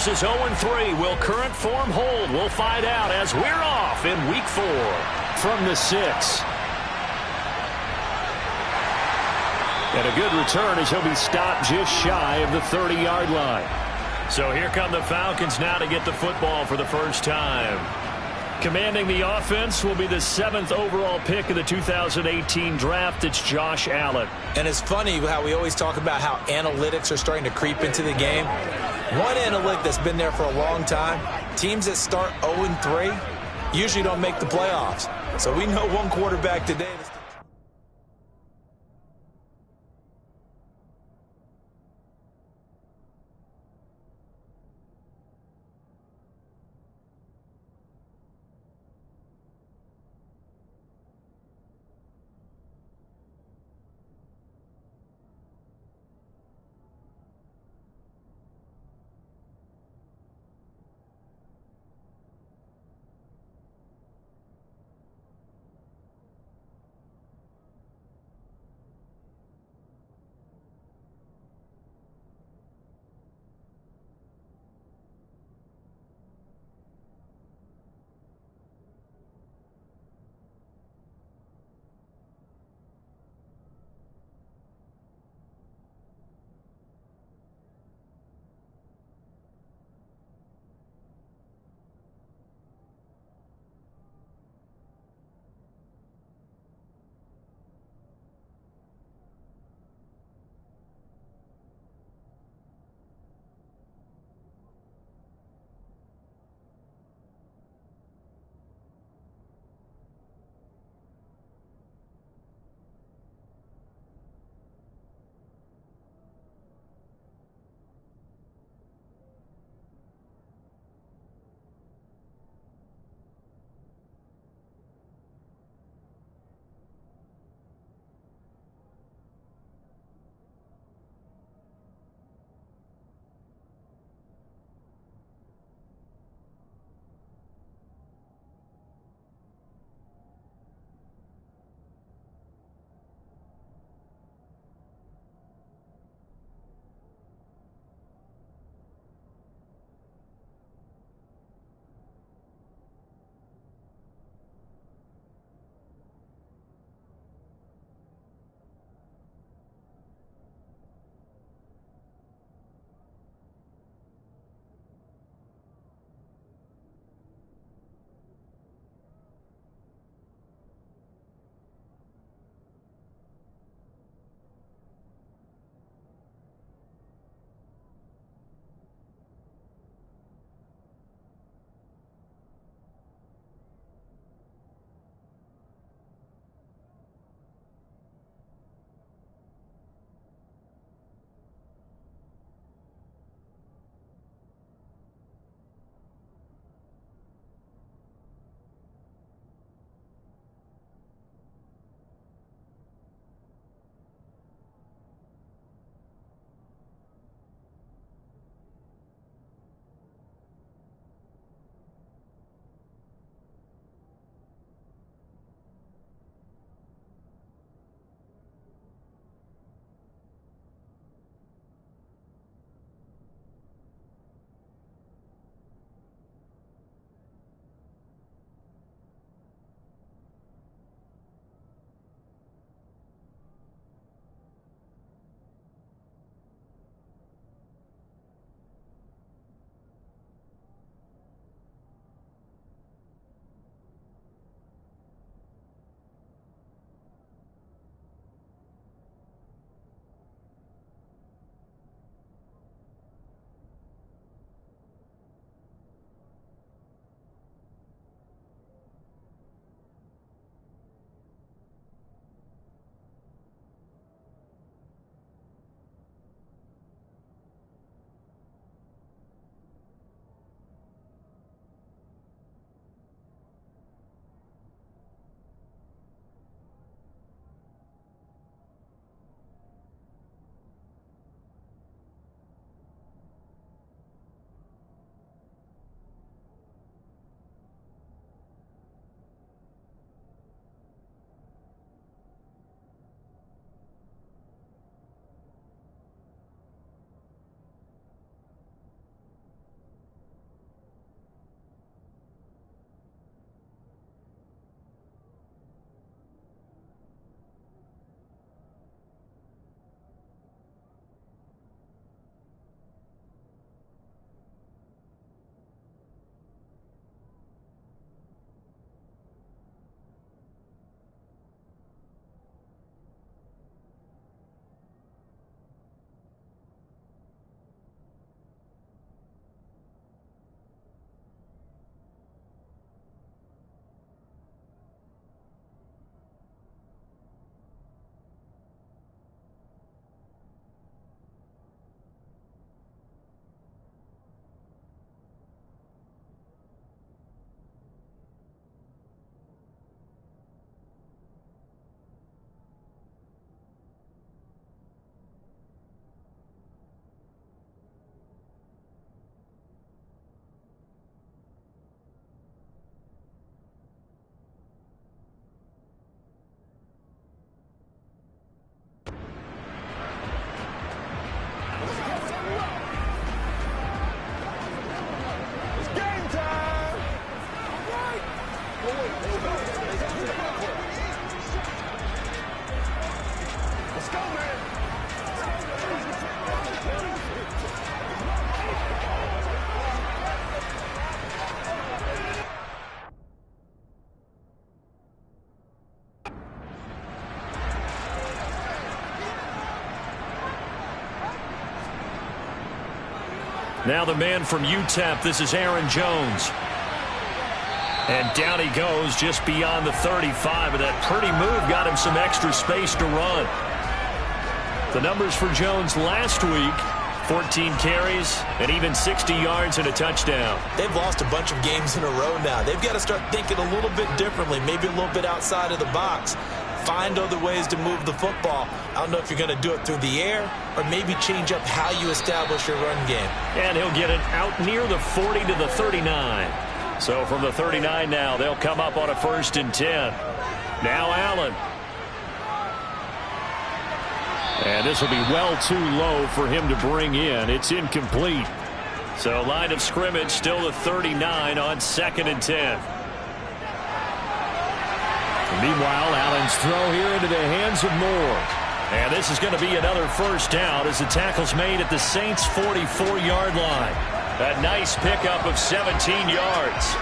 versus 0-3. Will current form hold? We'll find out as we're off in Week 4 from the 6. And a good return as he'll be stopped just shy of the 30-yard line. So here come the Falcons now to get the football for the first time. Commanding the offense will be the 7th overall pick of the 2018 draft. It's Josh Allen. And it's funny how we always talk about how analytics are starting to creep into the game. One analytic that's been there for a long time, teams that start 0-3 usually don't make the playoffs. So we know one quarterback today. Now the man from UTEP, this is Aaron Jones. And down he goes just beyond the 35. And that pretty move got him some extra space to run. The numbers for Jones last week, 14 carries and even 60 yards and a touchdown. They've lost a bunch of games in a row now. They've got to start thinking a little bit differently, maybe a little bit outside of the box. Find other ways to move the football. I don't know if you're going to do it through the air or maybe change up how you establish your run game. And he'll get it out near the 40 to the 39. So from the 39 now, they'll come up on a 1st and 10. Now Allen. And this will be well too low for him to bring in. It's incomplete. So line of scrimmage still the 39 on 2nd and 10. Meanwhile, Allen's throw here into the hands of Moore. And this is going to be another 1st down as the tackle's made at the Saints' 44-yard line. A nice pickup of 17 yards.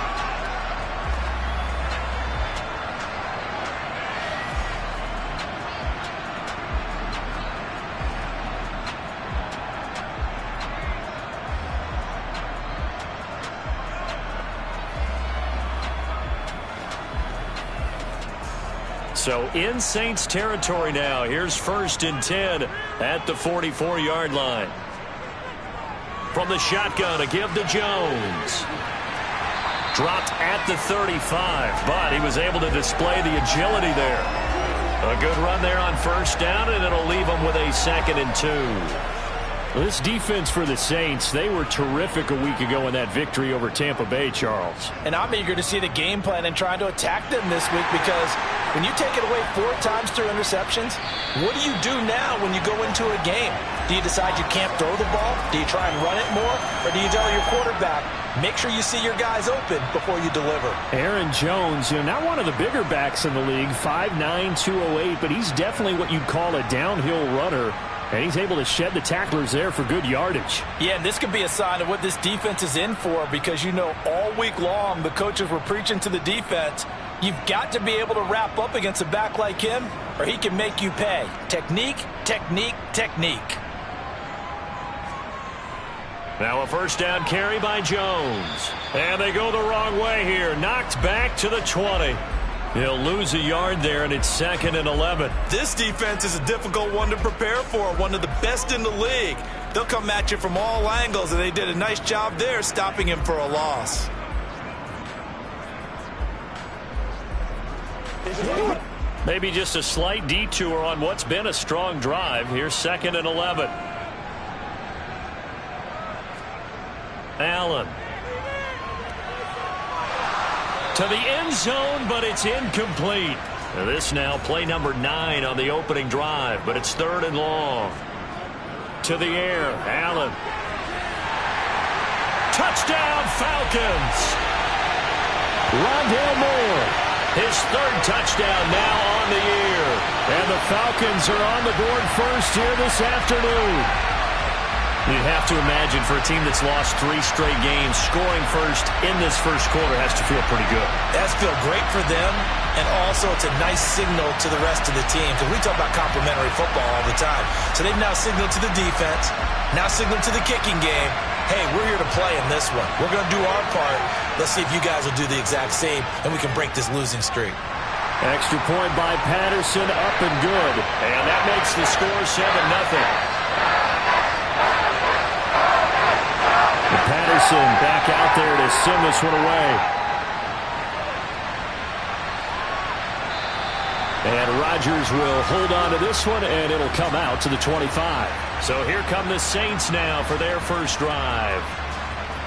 So in Saints territory now. Here's 1st and 10 at the 44-yard line. From the shotgun, a give to Jones. Dropped at the 35, but he was able to display the agility there. A good run there on 1st down, and it'll leave him with a 2nd and 2. Well, this defense for the Saints, they were terrific a week ago in that victory over Tampa Bay, Charles. And I'm eager to see the game plan and trying to attack them this week, because when you take it away 4 times through interceptions, what do you do now when you go into a game? Do you decide you can't throw the ball? Do you try and run it more? Or do you tell your quarterback, make sure you see your guys open before you deliver? Aaron Jones, not one of the bigger backs in the league, 5'9", 208, but he's definitely what you'd call a downhill runner. And he's able to shed the tacklers there for good yardage. Yeah, and this could be a sign of what this defense is in for, because all week long the coaches were preaching to the defense, you've got to be able to wrap up against a back like him or he can make you pay. Technique, technique, technique. Now a 1st down carry by Jones. And they go the wrong way here. Knocked back to the 20. He'll lose a yard there, and it's 2nd and 11. This defense is a difficult one to prepare for, one of the best in the league. They'll come at you from all angles, and they did a nice job there stopping him for a loss. Maybe just a slight detour on what's been a strong drive. Here's 2nd and 11. Allen. To the end zone, but it's incomplete. This now play number 9 on the opening drive, but it's 3rd and long. To the air, Allen. Touchdown, Falcons! Rondale Moore, his 3rd touchdown now on the year. And the Falcons are on the board first here this afternoon. You'd have to imagine for a team that's lost 3 straight games, scoring first in this first quarter has to feel pretty good. That's feel great for them, and also it's a nice signal to the rest of the team, because we talk about complementary football all the time. So they've now signaled to the defense, now signaled to the kicking game, hey, we're here to play in this one. We're going to do our part. Let's see if you guys will do the exact same, and we can break this losing streak. Extra point by Patterson, up and good. And that makes the score 7-0. Patterson back out there to send this one away. And Rodgers will hold on to this one, and it'll come out to the 25. So here come the Saints now for their first drive.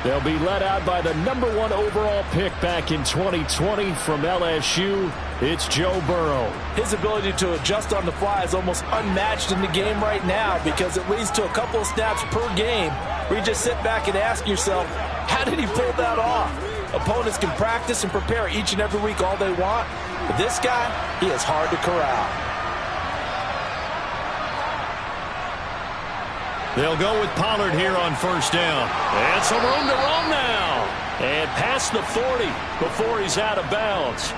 They'll be led out by the #1 overall pick back in 2020 from LSU. It's Joe Burrow. His ability to adjust on the fly is almost unmatched in the game right now, because it leads to a couple of snaps per game where you just sit back and ask yourself, how did he pull that off? Opponents can practice and prepare each and every week all they want, but this guy, he is hard to corral. They'll go with Pollard here on first down. And some room to run now. And past the 40 before he's out of bounds.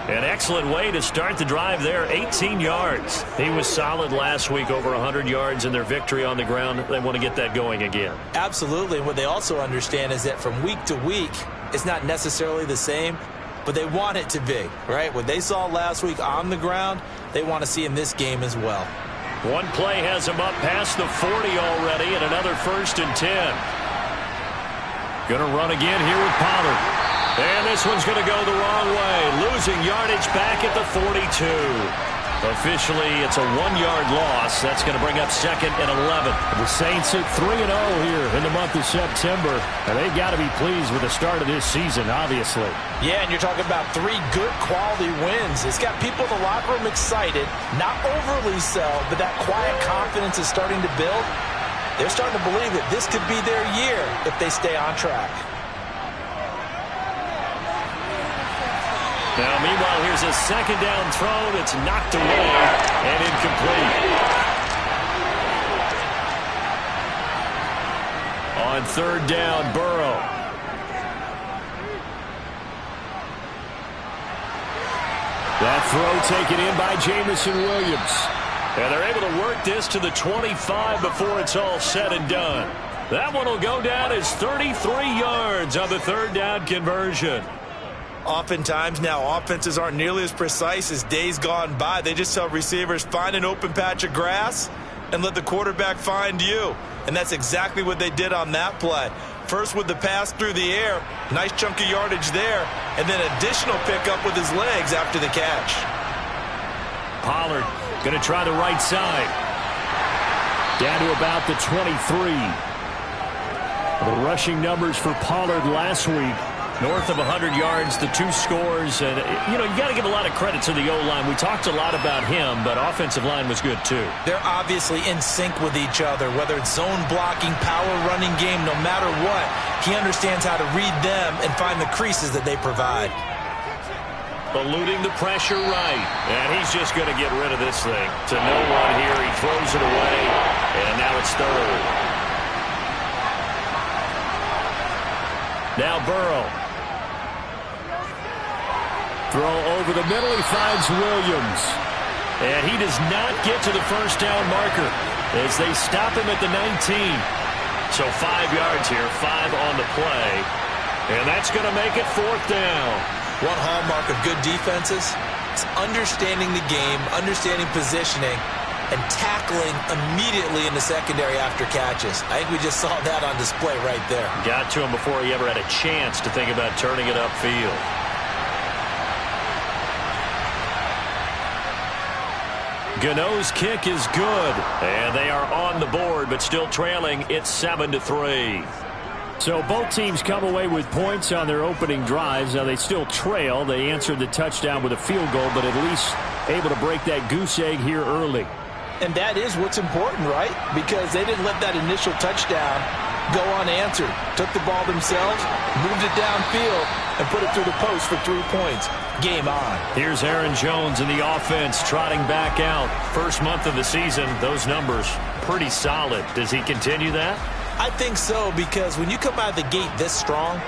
An excellent way to start the drive there, 18 yards. He was solid last week, over 100 yards in their victory on the ground. They want to get that going again. Absolutely. And what they also understand is that from week to week, it's not necessarily the same, but they want it to be, right? What they saw last week on the ground, they want to see in this game as well. One play has him up past the 40 already, and another 1st and 10. Going to run again here with Pollard. And this one's going to go the wrong way, losing yardage back at the 42. Officially, it's a 1-yard loss. That's going to bring up 2nd and 11. The Saints at 3-0 here in the month of September, and they've got to be pleased with the start of this season, obviously. Yeah, and you're talking about 3 good quality wins. It's got people in the locker room excited, not overly so, but that quiet confidence is starting to build. They're starting to believe that this could be their year if they stay on track. Now, meanwhile, here's a 2nd down throw that's knocked away and incomplete. On 3rd down, Burrow. That throw taken in by Jamison Williams. And they're able to work this to the 25 before it's all said and done. That one will go down as 33 yards on the 3rd down conversion. Oftentimes now, offenses aren't nearly as precise as days gone by. They just tell receivers, find an open patch of grass and let the quarterback find you. And that's exactly what they did on that play. First with the pass through the air, nice chunk of yardage there, and then additional pickup with his legs after the catch. Pollard going to try the right side. Down to about the 23. The rushing numbers for Pollard last week, north of 100 yards, the 2 scores. And, you got to give a lot of credit to the O-line. We talked a lot about him, but offensive line was good, too. They're obviously in sync with each other, whether it's zone blocking, power running game, no matter what. He understands how to read them and find the creases that they provide. Eluding the pressure right. And he's just going to get rid of this thing. To no one here. He throws it away, and now it's 3rd. Now Burrow. Throw over the middle, he finds Williams. And he does not get to the 1st down marker as they stop him at the 19. So 5 yards here, 5 on the play. And that's going to make it 4th down. One hallmark of good defenses is understanding the game, understanding positioning, and tackling immediately in the secondary after catches. I think we just saw that on display right there. Got to him before he ever had a chance to think about turning it upfield. Gano's kick is good, and they are on the board, but still trailing. It's 7-3. So both teams come away with points on their opening drives. Now they still trail. They answered the touchdown with a field goal, but at least able to break that goose egg here early. And that is what's important, right? Because they didn't let that initial touchdown go unanswered. Took the ball themselves, moved it downfield, and put it through the post for 3 points. Game on. Here's Aaron Jones in the offense trotting back out. First month of the season, those numbers pretty solid. Does he continue that? I think so, because when you come out of the gate this strong,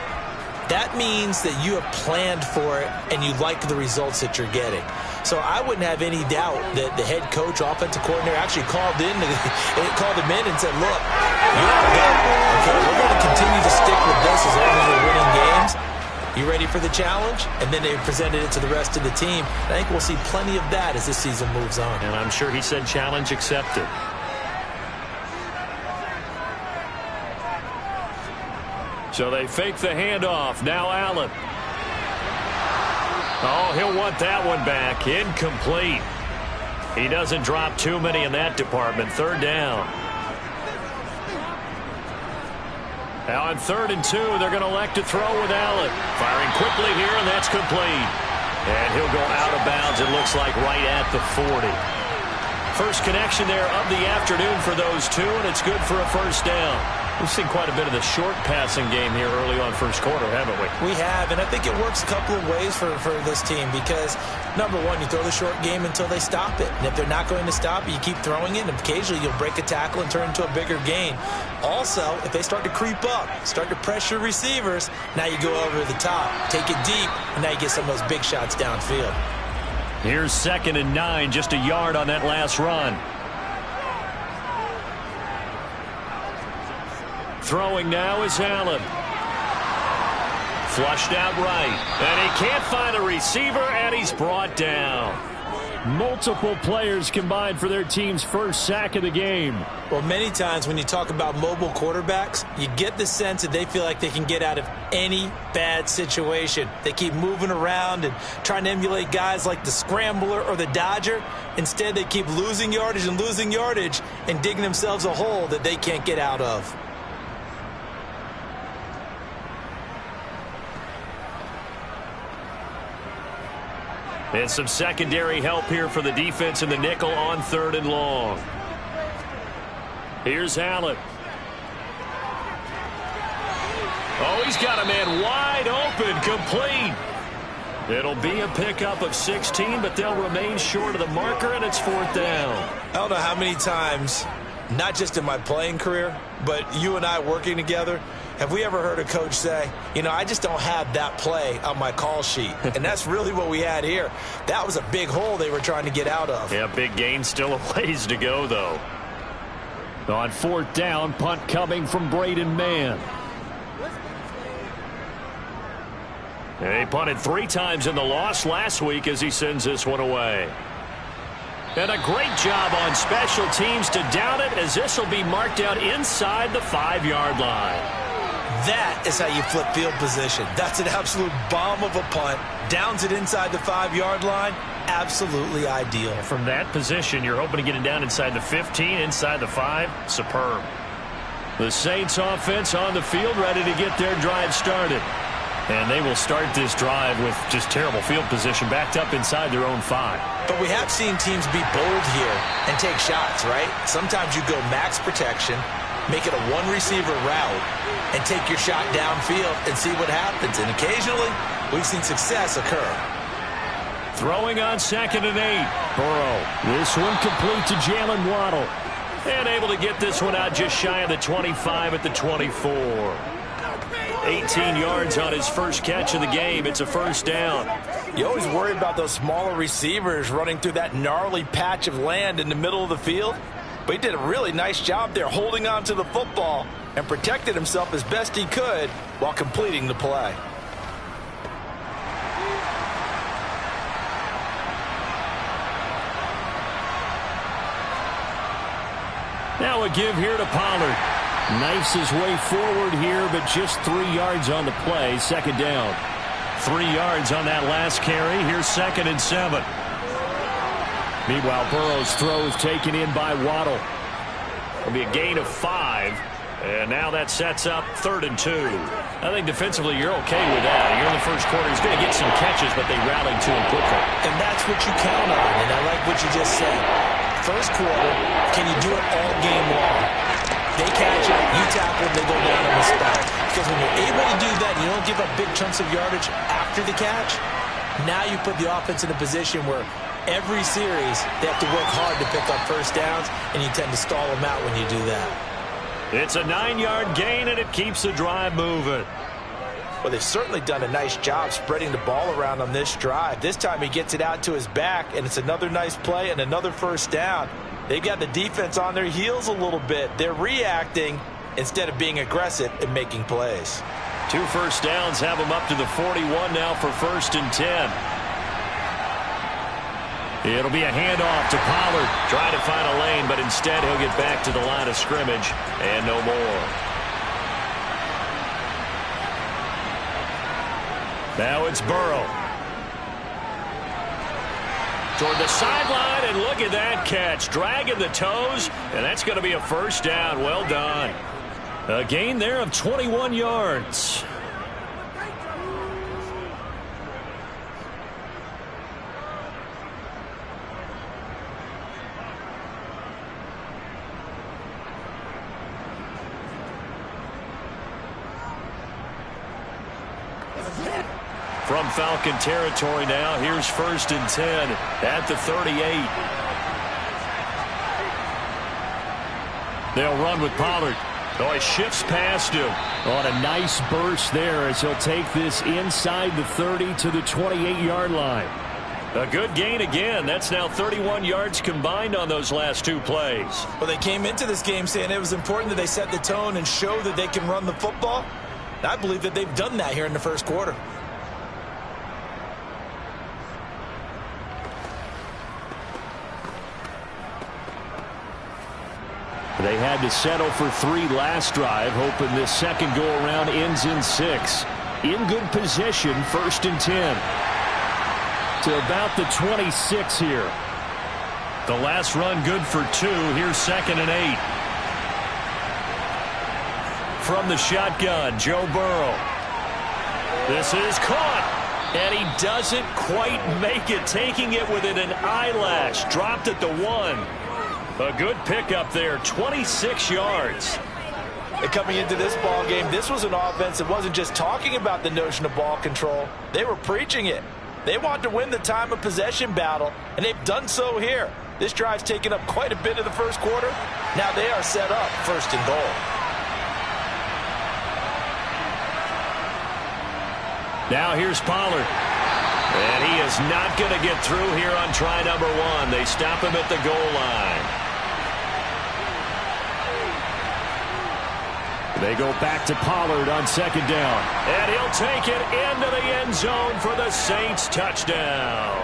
that means that you have planned for it and you like the results that you're getting. So I wouldn't have any doubt that the head coach, offensive coordinator, actually called him in and said, look, you're our guy. Okay, we're going to continue to stick with this as long as we're winning games. You ready for the challenge? And then they presented it to the rest of the team. I think we'll see plenty of that as this season moves on. And I'm sure he said challenge accepted. So they fake the handoff. Now Allen. Oh, he'll want that one back. Incomplete. He doesn't drop too many in that department. 3rd down. Now on 3rd and 2, they're going to elect to throw with Allen. Firing quickly here, and that's complete. And he'll go out of bounds, it looks like, right at the 40. First connection there of the afternoon for those two, and it's good for a 1st down. We've seen quite a bit of the short passing game here early on first quarter, haven't we? We have, and I think it works a couple of ways for this team because, number one, you throw the short game until they stop it. And if they're not going to stop it, you keep throwing it, and occasionally you'll break a tackle and turn it into a bigger gain. Also, if they start to creep up, start to pressure receivers, now you go over the top, take it deep, and now you get some of those big shots downfield. Here's 2nd and 9, just a yard on that last run. Throwing now is Allen. Flushed out right. And he can't find a receiver, and he's brought down. Multiple players combined for their team's first sack of the game. Well, many times when you talk about mobile quarterbacks, you get the sense that they feel like they can get out of any bad situation. They keep moving around and trying to emulate guys like the Scrambler or the Dodger. Instead, they keep losing yardage and digging themselves a hole that they can't get out of. And some secondary help here for the defense in the nickel on 3rd and long. Here's Allen. Oh, he's got a man wide open, complete. It'll be a pickup of 16, but they'll remain short of the marker, and it's 4th down. I don't know how many times, not just in my playing career, but you and I working together, have we ever heard a coach say, you know, I just don't have that play on my call sheet? And that's really what we had here. That was a big hole they were trying to get out of. Yeah, big gain, still a ways to go, though. On 4th down, punt coming from Braden Mann. And he punted 3 times in the loss last week as he sends this one away. And a great job on special teams to down it, as this will be marked out inside the 5-yard line. That is how you flip field position. That's an absolute bomb of a punt. Downs it inside the 5-yard line. Absolutely ideal. From that position, you're hoping to get it down inside the 15, inside the 5. Superb. The Saints offense on the field, ready to get their drive started. And they will start this drive with just terrible field position, backed up inside their own 5. But we have seen teams be bold here and take shots, right? Sometimes you go max protection, make it a one-receiver route, and take your shot downfield and see what happens. And occasionally, we've seen success occur. Throwing on 2nd and 8. Burrow. This one complete to Jalen Waddle. And able to get this one out just shy of the 25 at the 24. 18 yards on his first catch of the game. It's a 1st down. You always worry about those smaller receivers running through that gnarly patch of land in the middle of the field. But he did a really nice job there holding on to the football and protected himself as best he could while completing the play. Now a give here to Pollard. Knifes his way forward here, but just 3 yards on the play. 2nd down. 3 yards on that last carry. Here's 2nd and 7. Meanwhile, Burrow's throw is taken in by Waddle. It'll be a gain of 5. And now that sets up 3rd and 2. I think defensively you're okay with that. You're in the first quarter. He's going to get some catches, but they rallied to him quickly. And that's what you count on, and I like what you just said. First quarter, can you do it all game long? They catch it, you tackle, they go down on the spot. Because when you're able to do that, you don't give up big chunks of yardage after the catch. Now you put the offense in a position where every series they have to work hard to pick up 1st downs, and you tend to stall them out when you do that. It's a 9-yard gain, and it keeps the drive moving. Well, they've certainly done a nice job spreading the ball around on this drive. This time he gets it out to his back, and it's another nice play and another 1st down. They've got the defense on their heels a little bit. They're reacting instead of being aggressive and making plays. 2 1st downs have them up to the 41 now for 1st and 10. It'll be a handoff to Pollard. Trying to find a lane, but instead he'll get back to the line of scrimmage and no more. Now it's Burrow. Toward the sideline, and look at that catch. Dragging the toes, and that's going to be a 1st down. Well done. A gain there of 21 yards. From Falcon territory now, here's 1st and 10 at the 38. They'll run with Pollard. Oh, he shifts past him. On a nice burst there as he'll take this inside the 30 to the 28-yard line. A good gain again. That's now 31 yards combined on those last 2 plays. Well, they came into this game saying it was important that they set the tone and show that they can run the football. And I believe that they've done that here in the first quarter. They had to settle for 3 last drive, hoping this second go-around ends in 6. In good position, 1st and 10. To about the 26 here. The last run good for 2. Here's 2nd and 8. From the shotgun, Joe Burrow. This is caught. And he doesn't quite make it, taking it within an eyelash. Dropped at the 1. A good pickup there, 26 yards. And coming into this ball game, this was an offense that wasn't just talking about the notion of ball control. They were preaching it. They want to win the time of possession battle, and they've done so here. This drive's taken up quite a bit of the first quarter. Now they are set up 1st and goal. Now here's Pollard. And he is not going to get through here on try number 1. They stop him at the goal line. They go back to Pollard on 2nd down. And he'll take it into the end zone for the Saints touchdown.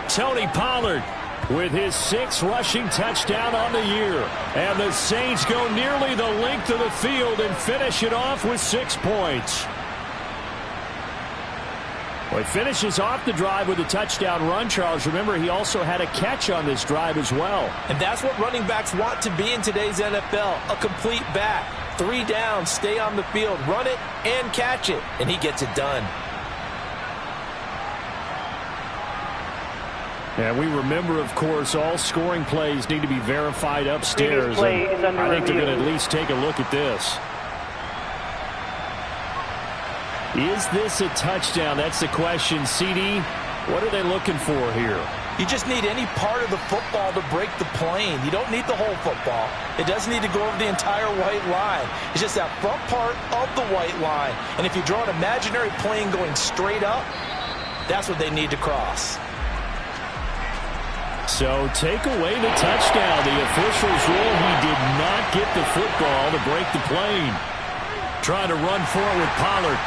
Tony Pollard with his 6th rushing touchdown on the year. And the Saints go nearly the length of the field and finish it off with 6 points. Well, he finishes off the drive with a touchdown run, Charles. Remember, he also had a catch on this drive as well. And that's what running backs want to be in today's NFL, a complete back. 3 downs, stay on the field, run it, and catch it. And he gets it done. And we remember, of course, all scoring plays need to be verified upstairs. And I think they're going to at least take a look at this. Is this a touchdown? That's the question. CD, what are they looking for here? You just need any part of the football to break the plane. You don't need the whole football. It doesn't need to go over the entire white line. It's just that front part of the white line. And if you draw an imaginary plane going straight up, that's what they need to cross. So take away the touchdown. The officials rule he did not get the football to break the plane. Trying to run for it with Pollard.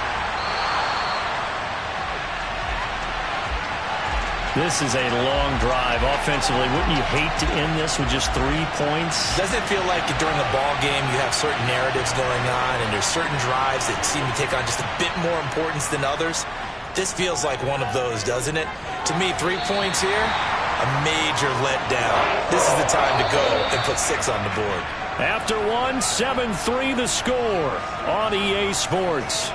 This is a long drive. Offensively, wouldn't you hate to end this with just 3 points? Doesn't it feel like during the ball game you have certain narratives going on and there's certain drives that seem to take on just a bit more importance than others? This feels like one of those, doesn't it? To me, 3 points here, a major letdown. This is the time to go and put 6 on the board. After 1, 7-3 the score on EA Sports.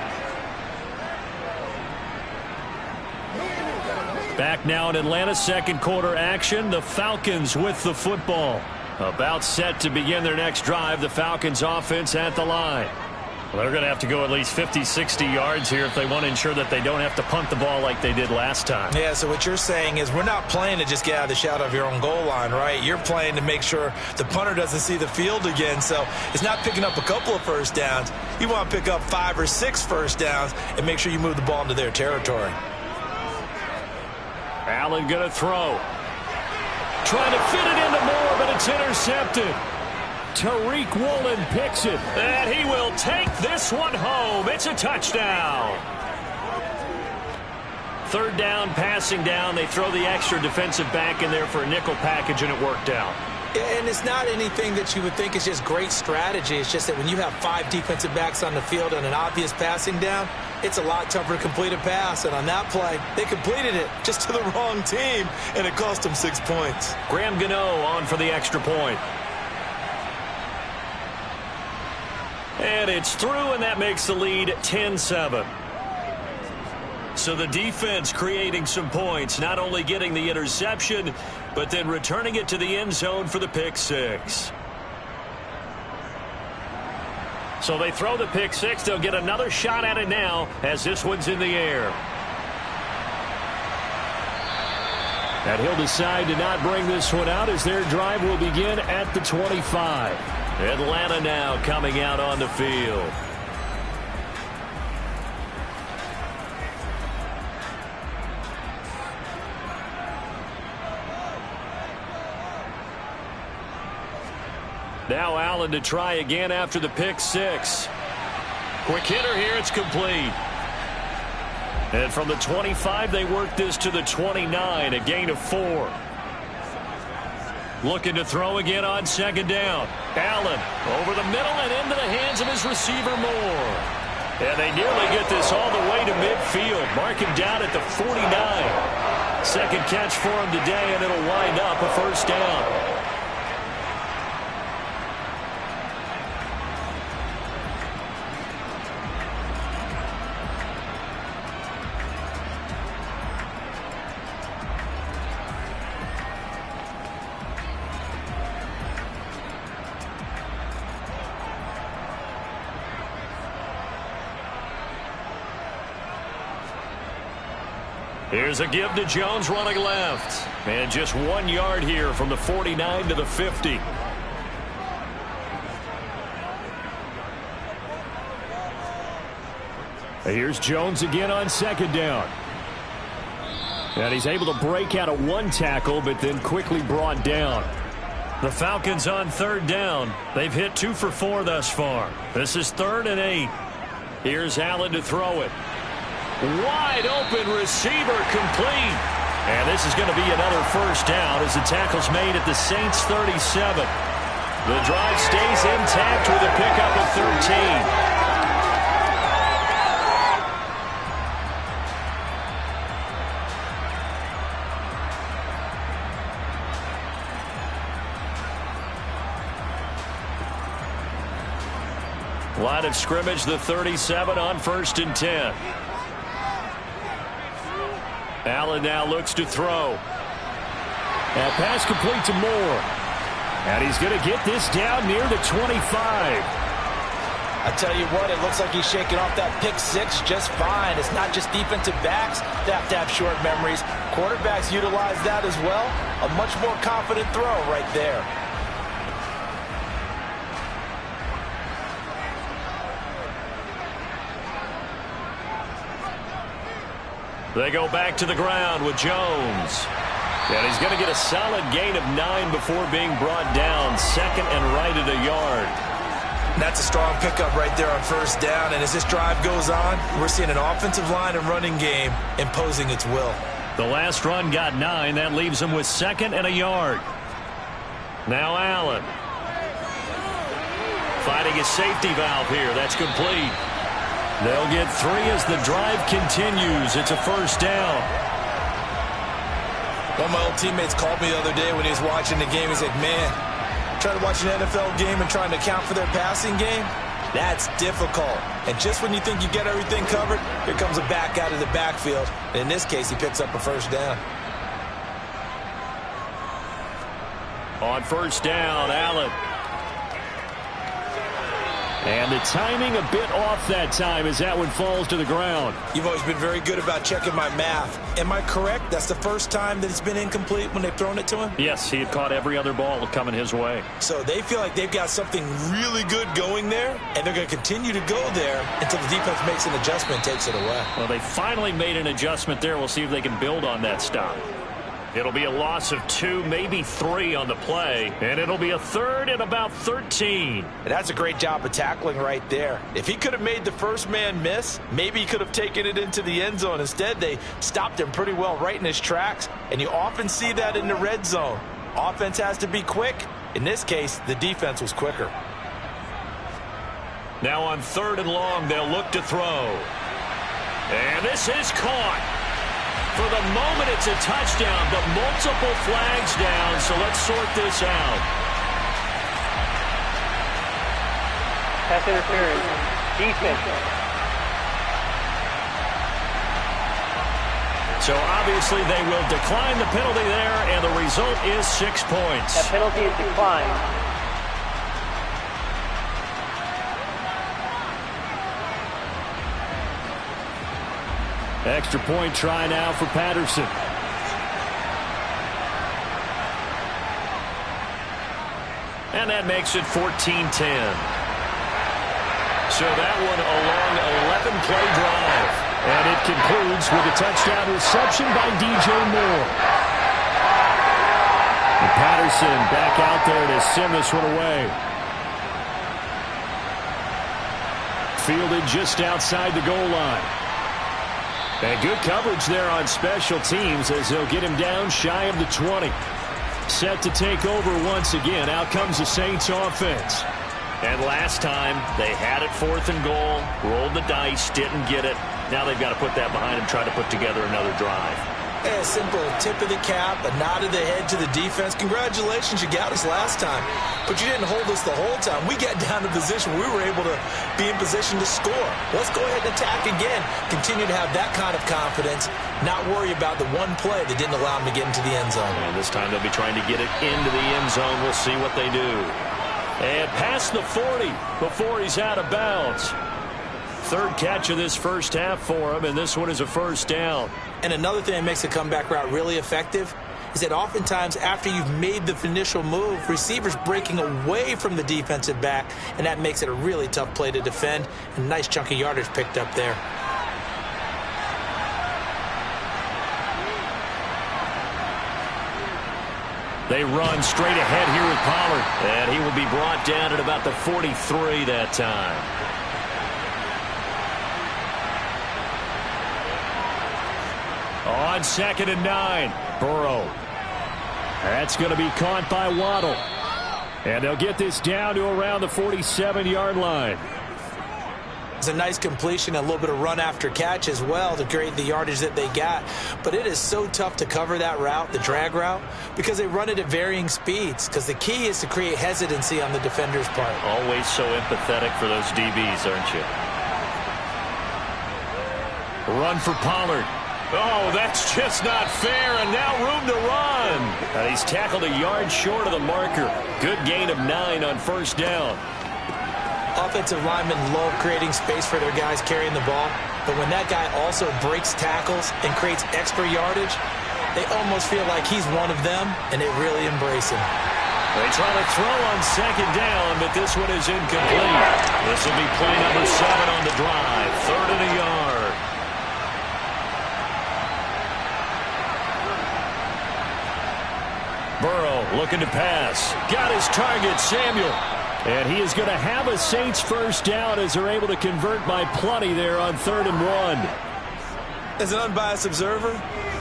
Back now in Atlanta, second quarter action. The Falcons with the football. About set to begin their next drive. The Falcons offense at the line. Well, they're going to have to go at least 50, 60 yards here if they want to ensure that they don't have to punt the ball like they did last time. Yeah, so what you're saying is we're not playing to just get out of the shadow of your own goal line, right? You're playing to make sure the punter doesn't see the field again. So it's not picking up a couple of first downs. You want to pick up 5 or 6 first downs and make sure you move the ball into their territory. Allen going to throw. Trying to fit it into Moore, but it's intercepted. Tariq Woolen picks it. And he will take this one home. It's a touchdown. 3rd down, passing down. They throw the extra defensive back in there for a nickel package, and it worked out. And it's not anything that you would think is just great strategy. It's just that when you have 5 defensive backs on the field on an obvious passing down, it's a lot tougher to complete a pass. And on that play, they completed it just to the wrong team, and it cost them 6 points. Graham Gano on for the extra point. And it's through, and that makes the lead 10-7. So the defense creating some points, not only getting the interception, but then returning it to the end zone for the pick 6. So they throw the pick 6. They'll get another shot at it now as this one's in the air. And he'll decide to not bring this one out as their drive will begin at the 25. Atlanta now coming out on the field. Now Allen to try again after the pick six. Quick hitter here. It's complete. And from the 25, they work this to the 29, a gain of 4. Looking to throw again on second down. Allen over the middle and into the hands of his receiver Moore. And they nearly get this all the way to midfield. Mark him down at the 49. Second catch for him today, and it'll wind up a first down. Here's a give to Jones running left. And just 1 yard here from the 49 to the 50. Here's Jones again on second down. And he's able to break out of one tackle, but then quickly brought down. The Falcons on third down. They've hit 2 for 4 thus far. This is 3rd and 8. Here's Allen to throw it. Wide open receiver complete. And this is going to be another first down as the tackle's made at the Saints 37. The drive stays intact with a pickup of 13. Line of scrimmage, the 37 on 1st and 10. Allen now looks to throw. And pass complete to Moore. And he's going to get this down near the 25. I tell you what, it looks like he's shaking off that pick six just fine. It's not just defensive backs that have to have short memories. Quarterbacks utilize that as well. A much more confident throw right there. They go back to the ground with Jones. And he's going to get a solid gain of 9 before being brought down. 2nd and right at a yard. That's a strong pickup right there on first down. And as this drive goes on, we're seeing an offensive line and running game imposing its will. The last run got 9. That leaves him with 2nd and a yard. Now Allen. Finding his safety valve here. That's complete. They'll get 3 as the drive continues. It's a first down. One of my old teammates called me the other day when he was watching the game. He's like, man, trying to watch an NFL game and trying to account for their passing game, that's difficult. And just when you think you get everything covered, here comes a back out of the backfield. And in this case, he picks up a first down. On first down, Allen. And the timing a bit off that time as that one falls to the ground. You've always been very good about checking my math. Am I correct? That's the first time that it's been incomplete when they've thrown it to him? Yes, he had caught every other ball coming his way. So they feel like they've got something really good going there, and they're going to continue to go there until the defense makes an adjustment and takes it away. Well, they finally made an adjustment there. We'll see if they can build on that stop. It'll be a loss of 2, maybe 3 on the play, and it'll be a 3rd and about 13. And that's a great job of tackling right there. If he could have made the first man miss, maybe he could have taken it into the end zone. Instead, they stopped him pretty well right in his tracks, and you often see that in the red zone. Offense has to be quick. In this case, the defense was quicker. Now on 3rd and long, they'll look to throw. And this is caught. For the moment, it's a touchdown, but multiple flags down, so let's sort this out. Pass interference. Defense. So obviously they will decline the penalty there, and the result is 6 points. That penalty is declined. Extra point try now for Patterson. And that makes it 14-10. So that one a long 11-play drive. And it concludes with a touchdown reception by DJ Moore. And Patterson back out there to send this one away. Fielded just outside the goal line. And good coverage there on special teams as they'll get him down shy of the 20. Set to take over once again. Out comes the Saints offense. And last time, they had it 4th and goal, rolled the dice, didn't get it. Now they've got to put that behind them, try to put together another drive. A simple tip of the cap, a nod of the head to the defense. Congratulations, you got us last time. But you didn't hold us the whole time. We got down to position where we were able to be in position to score. Let's go ahead and attack again. Continue to have that kind of confidence, not worry about the one play that didn't allow them to get into the end zone. And this time they'll be trying to get it into the end zone. We'll see what they do. And past the 40 before he's out of bounds. 3rd catch of this first half for him, and this one is a first down. And another thing that makes the comeback route really effective is that oftentimes after you've made the initial move, receivers breaking away from the defensive back, and that makes it a really tough play to defend. A nice chunk of yardage picked up there. They run straight ahead here with Pollard. And he will be brought down at about the 43 that time. On 2nd and 9, Burrow. That's going to be caught by Waddle. And they'll get this down to around the 47-yard line. It's a nice completion, a little bit of run after catch as well to create the yardage that they got. But it is so tough to cover that route, the drag route, because they run it at varying speeds. Because the key is to create hesitancy on the defender's part. Always so empathetic for those DBs, aren't you? Run for Pollard. Oh, that's just not fair, and now room to run. And he's tackled a yard short of the marker. Good gain of 9 on first down. Offensive linemen love creating space for their guys carrying the ball, but when that guy also breaks tackles and creates extra yardage, they almost feel like he's one of them, and they really embrace him. They try to throw on 2nd down, but this one is incomplete. This will be play number 7 on the drive. 3rd and a yard. Burrow looking to pass. Got his target, Samuel. And he is going to have a Saints first down as they're able to convert by plenty there on 3rd and 1. As an unbiased observer,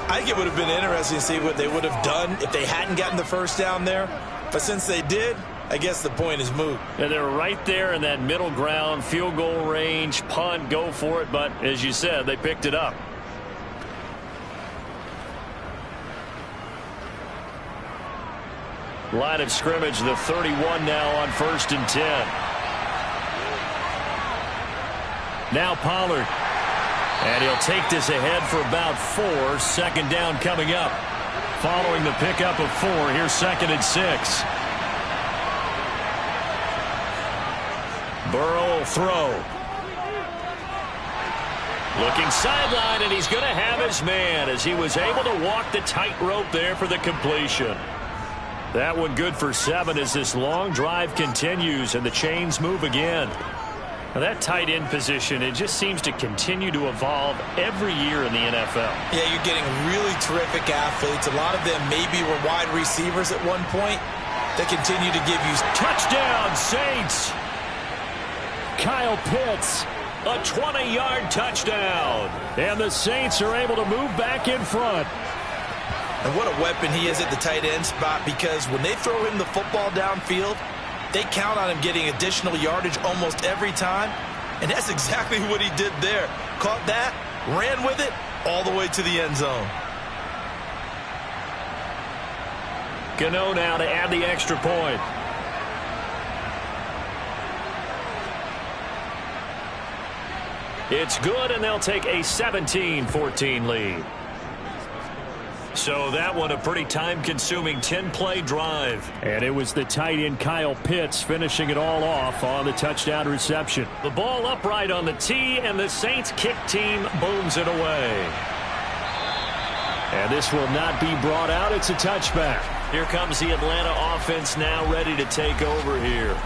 I think it would have been interesting to see what they would have done if they hadn't gotten the first down there. But since they did, I guess the point is moot. And they're right there in that middle ground, field goal range, punt, go for it. But as you said, they picked it up. Line of scrimmage, the 31 now on 1st and 10. Now Pollard. And he'll take this ahead for about 4. 2nd down coming up. Following the pickup of 4, here's 2nd and 6. Burrow will throw. Looking sideline, and he's going to have his man as he was able to walk the tightrope there for the completion. That one good for 7 as this long drive continues and the chains move again. Now that tight end position, it just seems to continue to evolve every year in the NFL. Yeah, you're getting really terrific athletes. A lot of them maybe were wide receivers at one point. They continue to give you... Touchdown, Saints! Kyle Pitts, a 20-yard touchdown. And the Saints are able to move back in front. And what a weapon he is at the tight end spot, because when they throw him the football downfield, they count on him getting additional yardage almost every time. And that's exactly what he did there. Caught that, ran with it, all the way to the end zone. Gano now to add the extra point. It's good, and they'll take a 17-14 lead. So that one a pretty time-consuming 10-play drive. And it was the tight end Kyle Pitts finishing it all off on the touchdown reception. The ball upright on the tee, and the Saints kick team booms it away. And this will not be brought out. It's a touchback. Here comes the Atlanta offense now ready to take over here.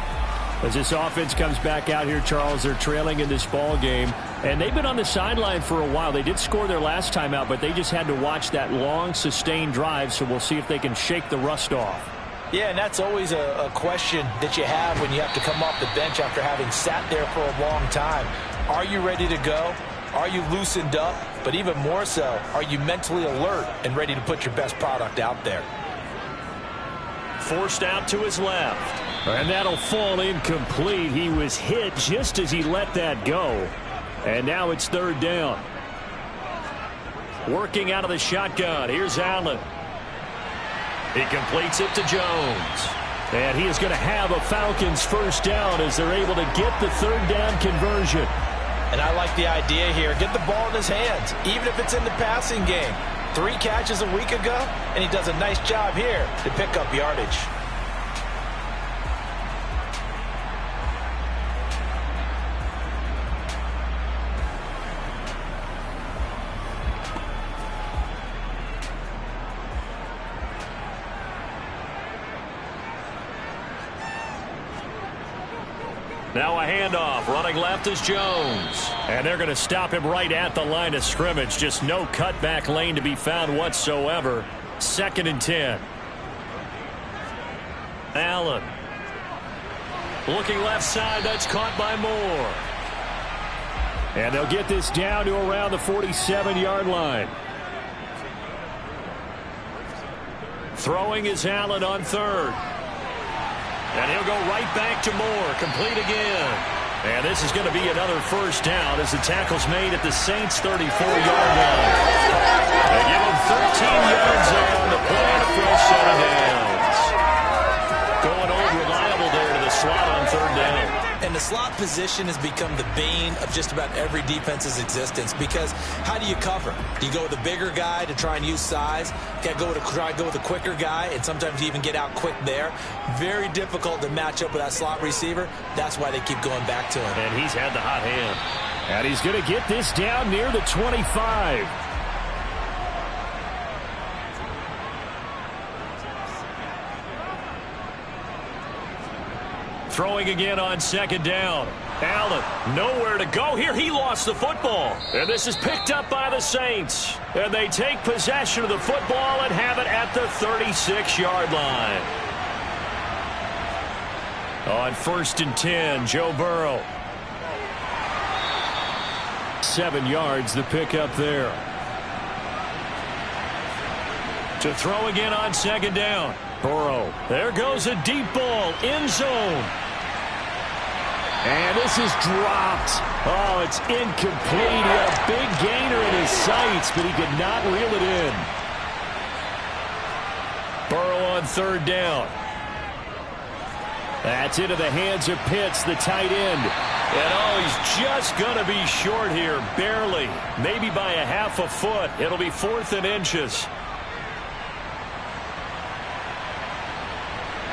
As this offense comes back out here, Charles, they're trailing in this ball game. And they've been on the sideline for a while. They did score their last time out, but they just had to watch that long, sustained drive. So we'll see if they can shake the rust off. Yeah, and that's always a question that you have when you have to come off the bench after having sat there for a long time. Are you ready to go? Are you loosened up? But even more so, are you mentally alert and ready to put your best product out there? Forced out to his left. And that'll fall incomplete. He was hit just as he let that go. And now it's third down. Working out of the shotgun. Here's Allen. He completes it to Jones. And he is going to have a Falcons first down as they're able to get the third down conversion. And I like the idea here. Get the ball in his hands, even if it's in the passing game. 3 catches a week ago, and he does a nice job here to pick up yardage. Now a handoff. Running left is Jones. And they're going to stop him right at the line of scrimmage. Just no cutback lane to be found whatsoever. 2nd and 10. Allen. Looking left side. That's caught by Moore. And they'll get this down to around the 47-yard line. Throwing is Allen on 3rd. And he'll go right back to Moore. Complete again. And this is going to be another first down as the tackle's made at the Saints' 34-yard line. They give him 13 yards there on the play and a fresh set of downs. Going old reliable there to the slot on 3rd down. And the slot position has become the bane of just about every defense's existence because how do you cover? Do you go with a bigger guy to try and use size? Try to go with a quicker guy, and sometimes you even get out quick there. Very difficult to match up with that slot receiver. That's why they keep going back to him. And he's had the hot hand. And he's going to get this down near the 25. Throwing again on 2nd down. Allen, nowhere to go here. He lost the football. And this is picked up by the Saints. And they take possession of the football and have it at the 36-yard line. On 1st and 10, Joe Burrow. 7 yards, the pickup there. To throw again on 2nd down. Burrow. There goes a deep ball. End zone. And this is dropped. Oh, it's incomplete. He had a big gainer in his sights, but he could not reel it in. Burrow on 3rd down. That's into the hands of Pitts, the tight end. And oh, he's just going to be short here. Barely. Maybe by a half a foot. It'll be 4th and inches.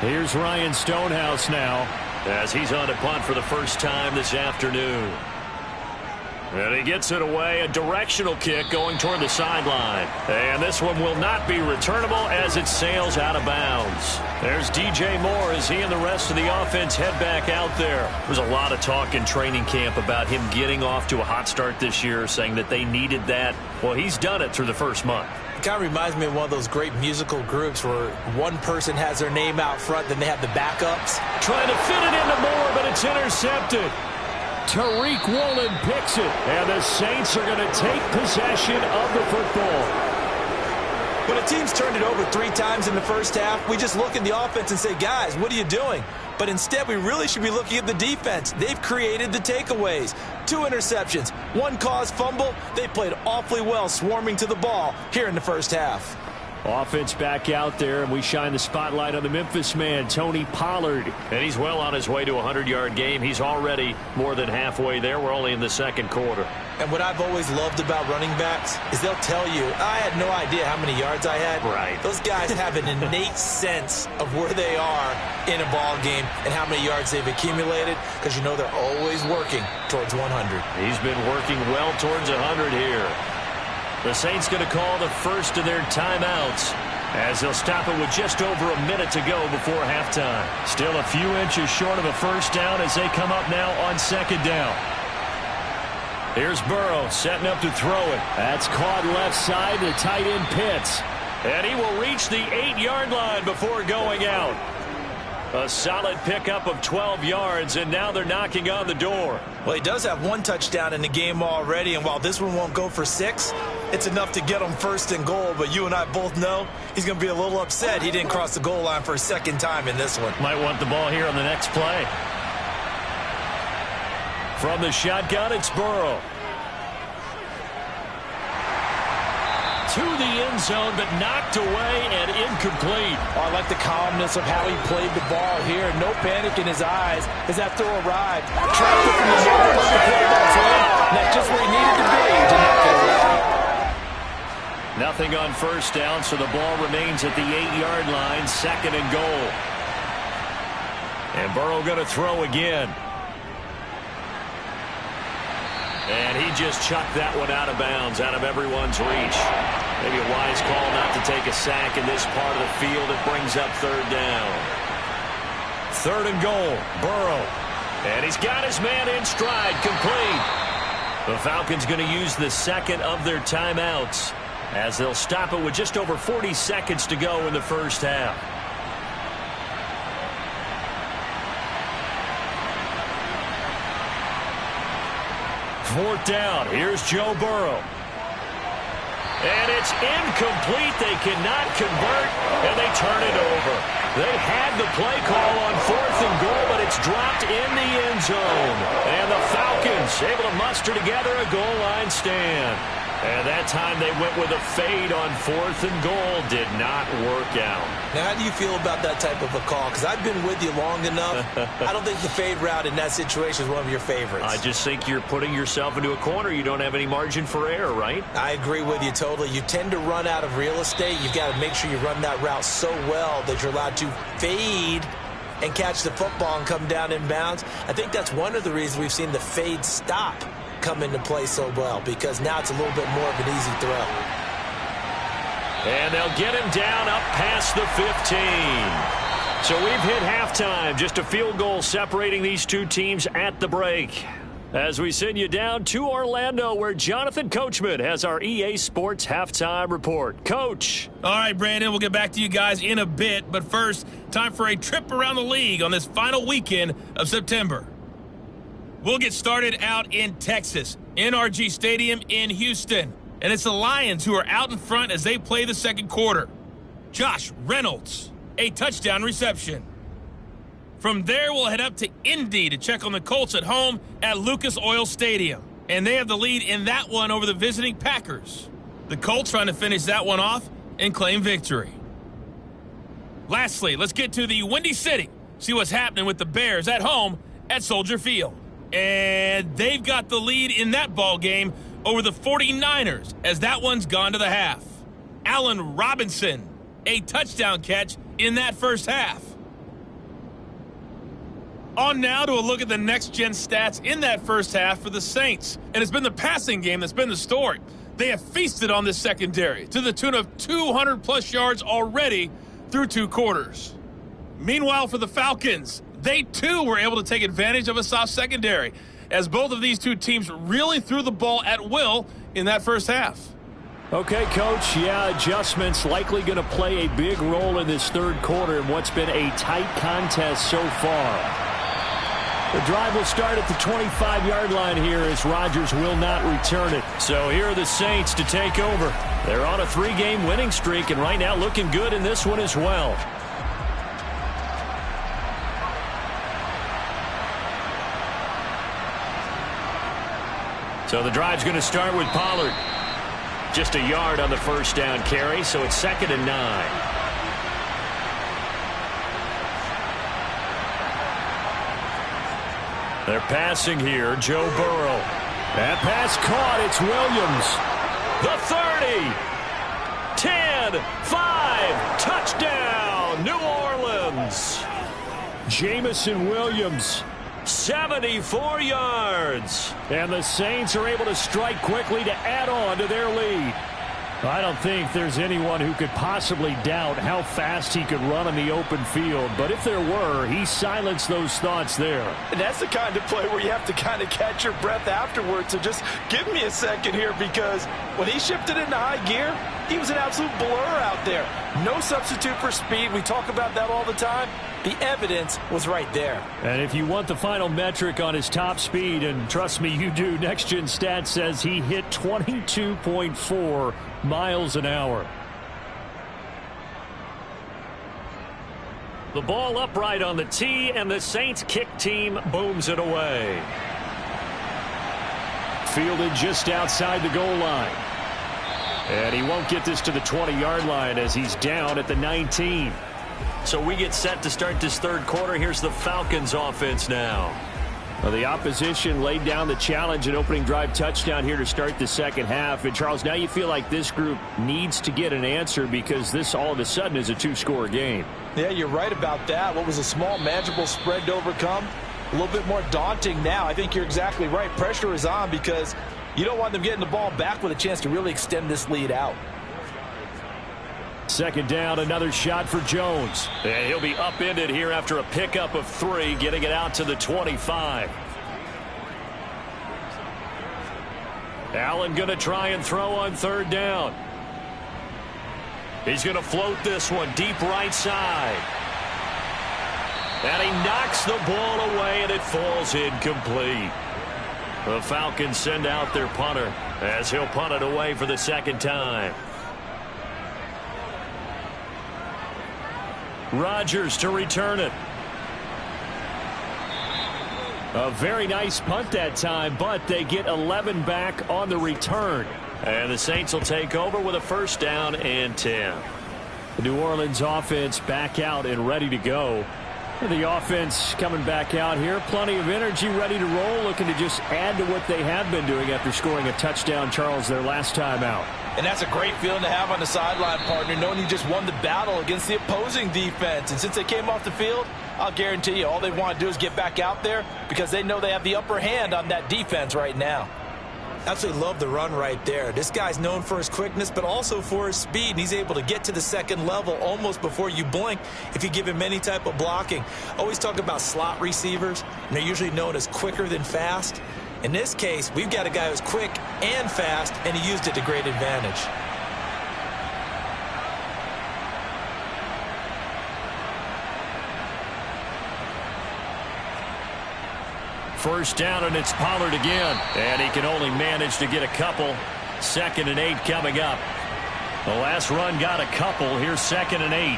Here's Ryan Stonehouse now, as he's on to punt for the first time this afternoon. And he gets it away, a directional kick going toward the sideline. And this one will not be returnable as it sails out of bounds. There's DJ Moore as he and the rest of the offense head back out there. There's a lot of talk in training camp about him getting off to a hot start this year, saying that they needed that. Well, he's done it through the first month. It kind of reminds me of one of those great musical groups where one person has their name out front, then they have the backups. Trying to fit it into Moore, but it's intercepted. Tariq Woolen picks it, and the Saints are going to take possession of the football. When a team's turned it over 3 times in the first half, we just look at the offense and say, guys, what are you doing? But instead, we really should be looking at the defense. They've created the takeaways. 2 interceptions, 1 caused fumble. They played awfully well swarming to the ball here in the first half. Offense back out there, and we shine the spotlight on the Memphis man, Tony Pollard. And he's well on his way to a 100-yard game. He's already more than halfway there. We're only in the second quarter. And what I've always loved about running backs is they'll tell you, I had no idea how many yards I had. Right. Those guys have an innate sense of where they are in a ball game and how many yards they've accumulated because you know they're always working towards 100. He's been working well towards 100 here. The Saints going to call the first of their timeouts. as they'll stop it with just over a minute to go before halftime. Still a few inches short of a first down as they come up now on second down. Here's Burrow setting up to throw it. That's caught left side. The tight end Pitts. And he will reach the 8-yard line before going out. A solid pickup of 12 yards, and now they're knocking on the door. Well, he does have one touchdown in the game already, and while this one won't go for 6, it's enough to get him first and goal. But you and I both know he's going to be a little upset he didn't cross the goal line for a second time in this one. Might want the ball here on the next play. From the shotgun, it's Burrow. To the end zone, but knocked away and incomplete. Oh, I like the calmness of how he played the ball here. No panic in his eyes as that throw arrived. Trapped it from the yard, but the play ball's in. That's just where he needed to be to knock it away. Nothing on first down, so the ball remains at the 8-yard line, second and goal. And Burrow going to throw again. And he just chucked that one out of bounds, out of everyone's reach. Maybe a wise call not to take a sack in this part of the field. It brings up third down. Third and goal, Burrow. And he's got his man in stride, complete. The Falcons going to use the second of their timeouts as they'll stop it with just over 40 seconds to go in the first half. Fourth down. Here's Joe Burrow. And it's incomplete. They cannot convert, and they turn it over. They had the play call on fourth and goal, but it's dropped in the end zone. And the Falcons able to muster together a goal line stand. And that time they went with a fade on fourth and goal. Did not work out. Now, how do you feel about that type of a call? Because I've been with you long enough. I don't think the fade route in that situation is one of your favorites. I just think you're putting yourself into a corner. You don't have any margin for error, right? I agree with you totally. You tend to run out of real estate. You've got to make sure you run that route so well that you're allowed to fade and catch the football and come down in bounds. I think that's one of the reasons we've seen the fade stop come into play so well, because now it's a little bit more of an easy throw. And they'll get him down up past the 15. So we've hit halftime. Just a field goal separating these two teams at the break. As we send you down to Orlando, where Jonathan Coachman has our EA Sports halftime report. Coach. All right, Brandon, we'll get back to you guys in a bit. But first, time for a trip around the league on this final weekend of September. We'll get started out in Texas, NRG Stadium in Houston. And it's the Lions who are out in front as they play the second quarter. Josh Reynolds, a touchdown reception. From there, we'll head up to Indy to check on the Colts at home at Lucas Oil Stadium. And they have the lead in that one over the visiting Packers. The Colts trying to finish that one off and claim victory. Lastly, let's get to the Windy City. See what's happening with the Bears at home at Soldier Field. And they've got the lead in that ball game over the 49ers as that one's gone to the half. Allen Robinson, a touchdown catch in that first half. On now to a look at the next-gen stats in that first half for the Saints. And it's been the passing game that's been the story. They have feasted on this secondary to the tune of 200-plus yards already through 2 quarters. Meanwhile, for the Falcons, they too were able to take advantage of a soft secondary as both of these two teams really threw the ball at will in that first half. Okay, Coach, adjustments likely going to play a big role in this third quarter in what's been a tight contest so far. The drive will start at the 25-yard line here as Rodgers will not return it. So here are the Saints to take over. They're on a 3-game winning streak and right now looking good in this one as well. So the drive's going to start with Pollard. Just a yard on the first down carry, so it's 2nd and 9. They're passing here, Joe Burrow. That pass caught, it's Williams. The 30, 10, 5, touchdown, New Orleans. Jamison Williams. 74 yards. And the Saints are able to strike quickly to add on to their lead. I don't think there's anyone who could possibly doubt how fast he could run on the open field. But if there were, he silenced those thoughts there. And that's the kind of play where you have to kind of catch your breath afterwards. So just give me a second here, because when he shifted into high gear, he was an absolute blur out there. No substitute for speed. We talk about that all the time. The evidence was right there. And if you want the final metric on his top speed, and trust me, you do, Next Gen Stats says he hit 22.4 miles an hour. The ball upright on the tee, and the Saints kick team booms it away. Fielded just outside the goal line. And he won't get this to the 20-yard line as he's down at the 19. So we get set to start this third quarter. Here's the Falcons offense now. Well, the opposition laid down the challenge, an opening drive touchdown here to start the second half. And, Charles, now you feel like this group needs to get an answer, because this all of a sudden is a two-score game. Yeah, you're right about that. What was a small, manageable spread to overcome, a little bit more daunting now. I think you're exactly right. Pressure is on, because you don't want them getting the ball back with a chance to really extend this lead out. Second down, another shot for Jones. And he'll be upended here after a pickup of 3, getting it out to the 25. Allen going to try and throw on third down. He's going to float this one deep right side. And he knocks the ball away, and it falls incomplete. The Falcons send out their punter as he'll punt it away for the second time. Rodgers to return it. A very nice punt that time, but they get 11 back on the return. And the Saints will take over with a first down and 10. The New Orleans offense back out and ready to go. The offense coming back out here. Plenty of energy, ready to roll, looking to just add to what they have been doing after scoring a touchdown, Charles, their last time out. And that's a great feeling to have on the sideline, partner, knowing you just won the battle against the opposing defense. And since they came off the field, I'll guarantee you all they want to do is get back out there, because they know they have the upper hand on that defense right now. Absolutely love the run right there. This guy's known for his quickness, but also for his speed. And he's able to get to the second level almost before you blink if you give him any type of blocking. Always talk about slot receivers, and they're usually known as quicker than fast. In this case, we've got a guy who's quick and fast, and he used it to great advantage. First down, and it's Pollard again. And he can only manage to get a couple. 2nd and 8 coming up. The last run got a couple. Here's 2nd and 8.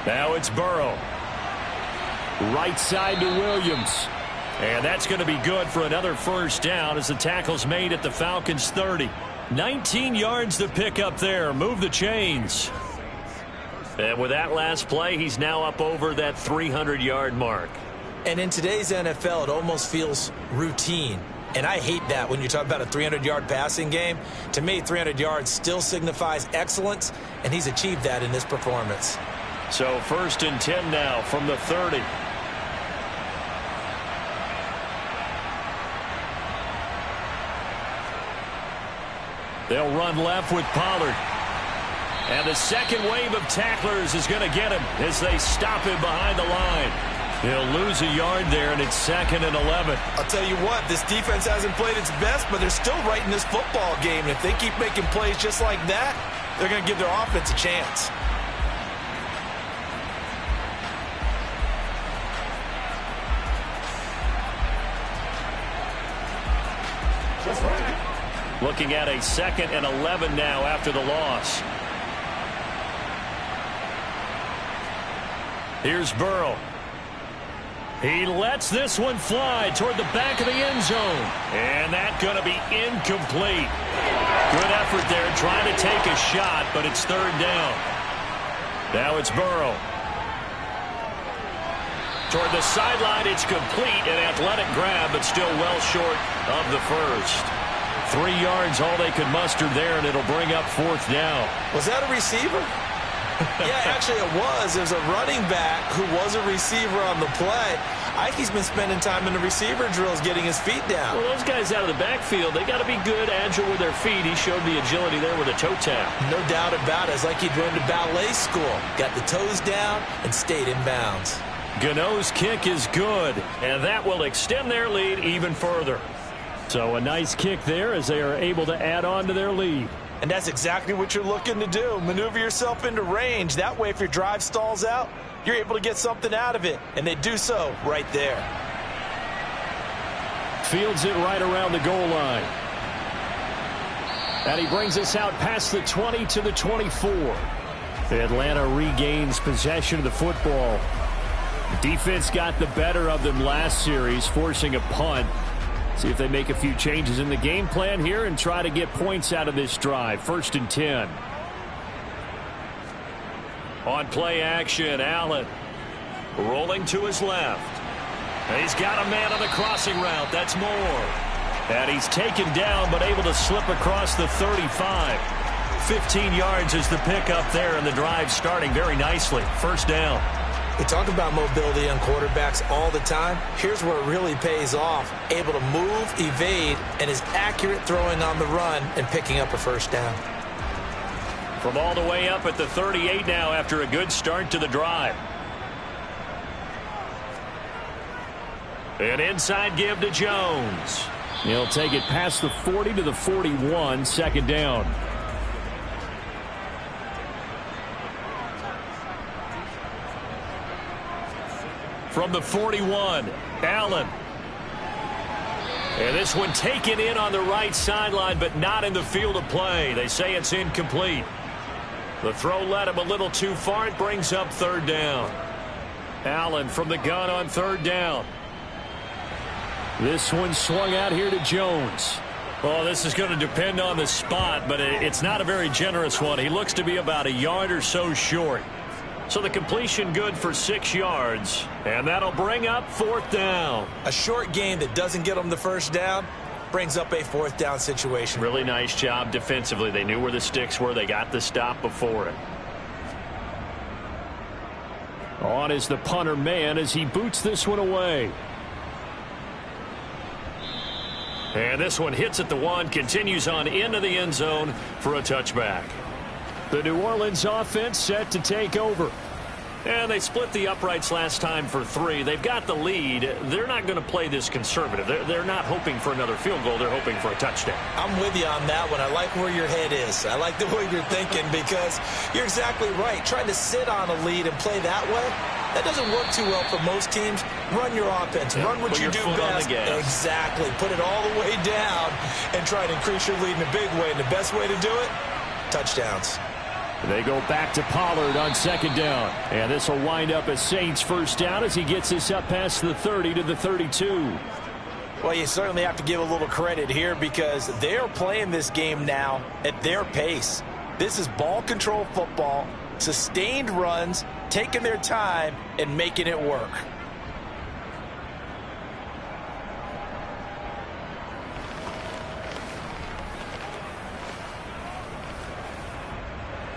Now it's Burrow. Right side to Williams. And that's going to be good for another first down as the tackle's made at the Falcons 30. 19 yards to pick up there. Move the chains. And with that last play, he's now up over that 300-yard mark. And in today's NFL, it almost feels routine. And I hate that when you talk about a 300-yard passing game. To me, 300 yards still signifies excellence, and he's achieved that in this performance. So 1st and 10 now from the 30. They'll run left with Pollard. And the second wave of tacklers is going to get him as they stop him behind the line. He'll lose a yard there, and it's 2nd and 11. I'll tell you what, this defense hasn't played its best, but they're still right in this football game. And if they keep making plays just like that, they're going to give their offense a chance. Looking at a 2nd and 11 now after the loss. Here's Burrow. He lets this one fly toward the back of the end zone. And that's going to be incomplete. Good effort there trying to take a shot, but it's 3rd down. Now it's Burrow. Toward the sideline, it's complete. An athletic grab, but still well short of the first. 3 yards, all they could muster there, and it'll bring up 4th down. Was that a receiver? Yeah, actually it was. There's a running back who was a receiver on the play. I think he's been spending time in the receiver drills getting his feet down. Well, those guys out of the backfield, they got to be good, agile with their feet. He showed the agility there with a toe tap. No doubt about it. It's like he'd run to ballet school. Got the toes down and stayed in bounds. Gano's kick is good, and that will extend their lead even further. So a nice kick there as they are able to add on to their lead. And that's exactly what you're looking to do. Maneuver yourself into range. That way, if your drive stalls out, you're able to get something out of it. And they do so right there. Fields it right around the goal line. And he brings us out past the 20 to the 24. Atlanta regains possession of the football. Defense got the better of them last series, forcing a punt. See if they make a few changes in the game plan here and try to get points out of this drive. 1st and 10. On play action, Allen rolling to his left. And he's got a man on the crossing route. That's Moore. And he's taken down but able to slip across the 35. 15 yards is the pickup there, and the drive starting very nicely. 1st down. We talk about mobility on quarterbacks all the time. Here's where it really pays off. Able to move, evade, and is accurate throwing on the run and picking up a 1st down. From all the way up at the 38 now after a good start to the drive. An inside give to Jones. He'll take it past the 40 to the 41, 2nd down. From the 41, Allen. And this one taken in on the right sideline, but not in the field of play. They say it's incomplete. The throw led him a little too far. It brings up 3rd down. Allen from the gun on 3rd down. This one swung out here to Jones. Well, this is going to depend on the spot, but it's not a very generous one. He looks to be about a yard or so short. So the completion good for 6 yards, and that'll bring up 4th down. A short game that doesn't get them the 1st down brings up a 4th down situation. Really nice job defensively. They knew where the sticks were. They got the stop before it. On is the punter man as he boots this one away. And this one hits at the 1, continues on into the end zone for a touchback. The New Orleans offense set to take over. And they split the uprights last time for 3. They've got the lead. They're not going to play this conservative. They're not hoping for another field goal. They're hoping for a touchdown. I'm with you on that one. I like where your head is. I like the way you're thinking because you're exactly right. Trying to sit on a lead and play that way, that doesn't work too well for most teams. Run your offense. Run what you do best. Exactly. Put it all the way down and try to increase your lead in a big way. And the best way to do it, touchdowns. They go back to Pollard on 2nd down. And this will wind up as Saints 1st down as he gets this up past the 30 to the 32. Well, you certainly have to give a little credit here because they're playing this game now at their pace. This is ball control football, sustained runs, taking their time, and making it work.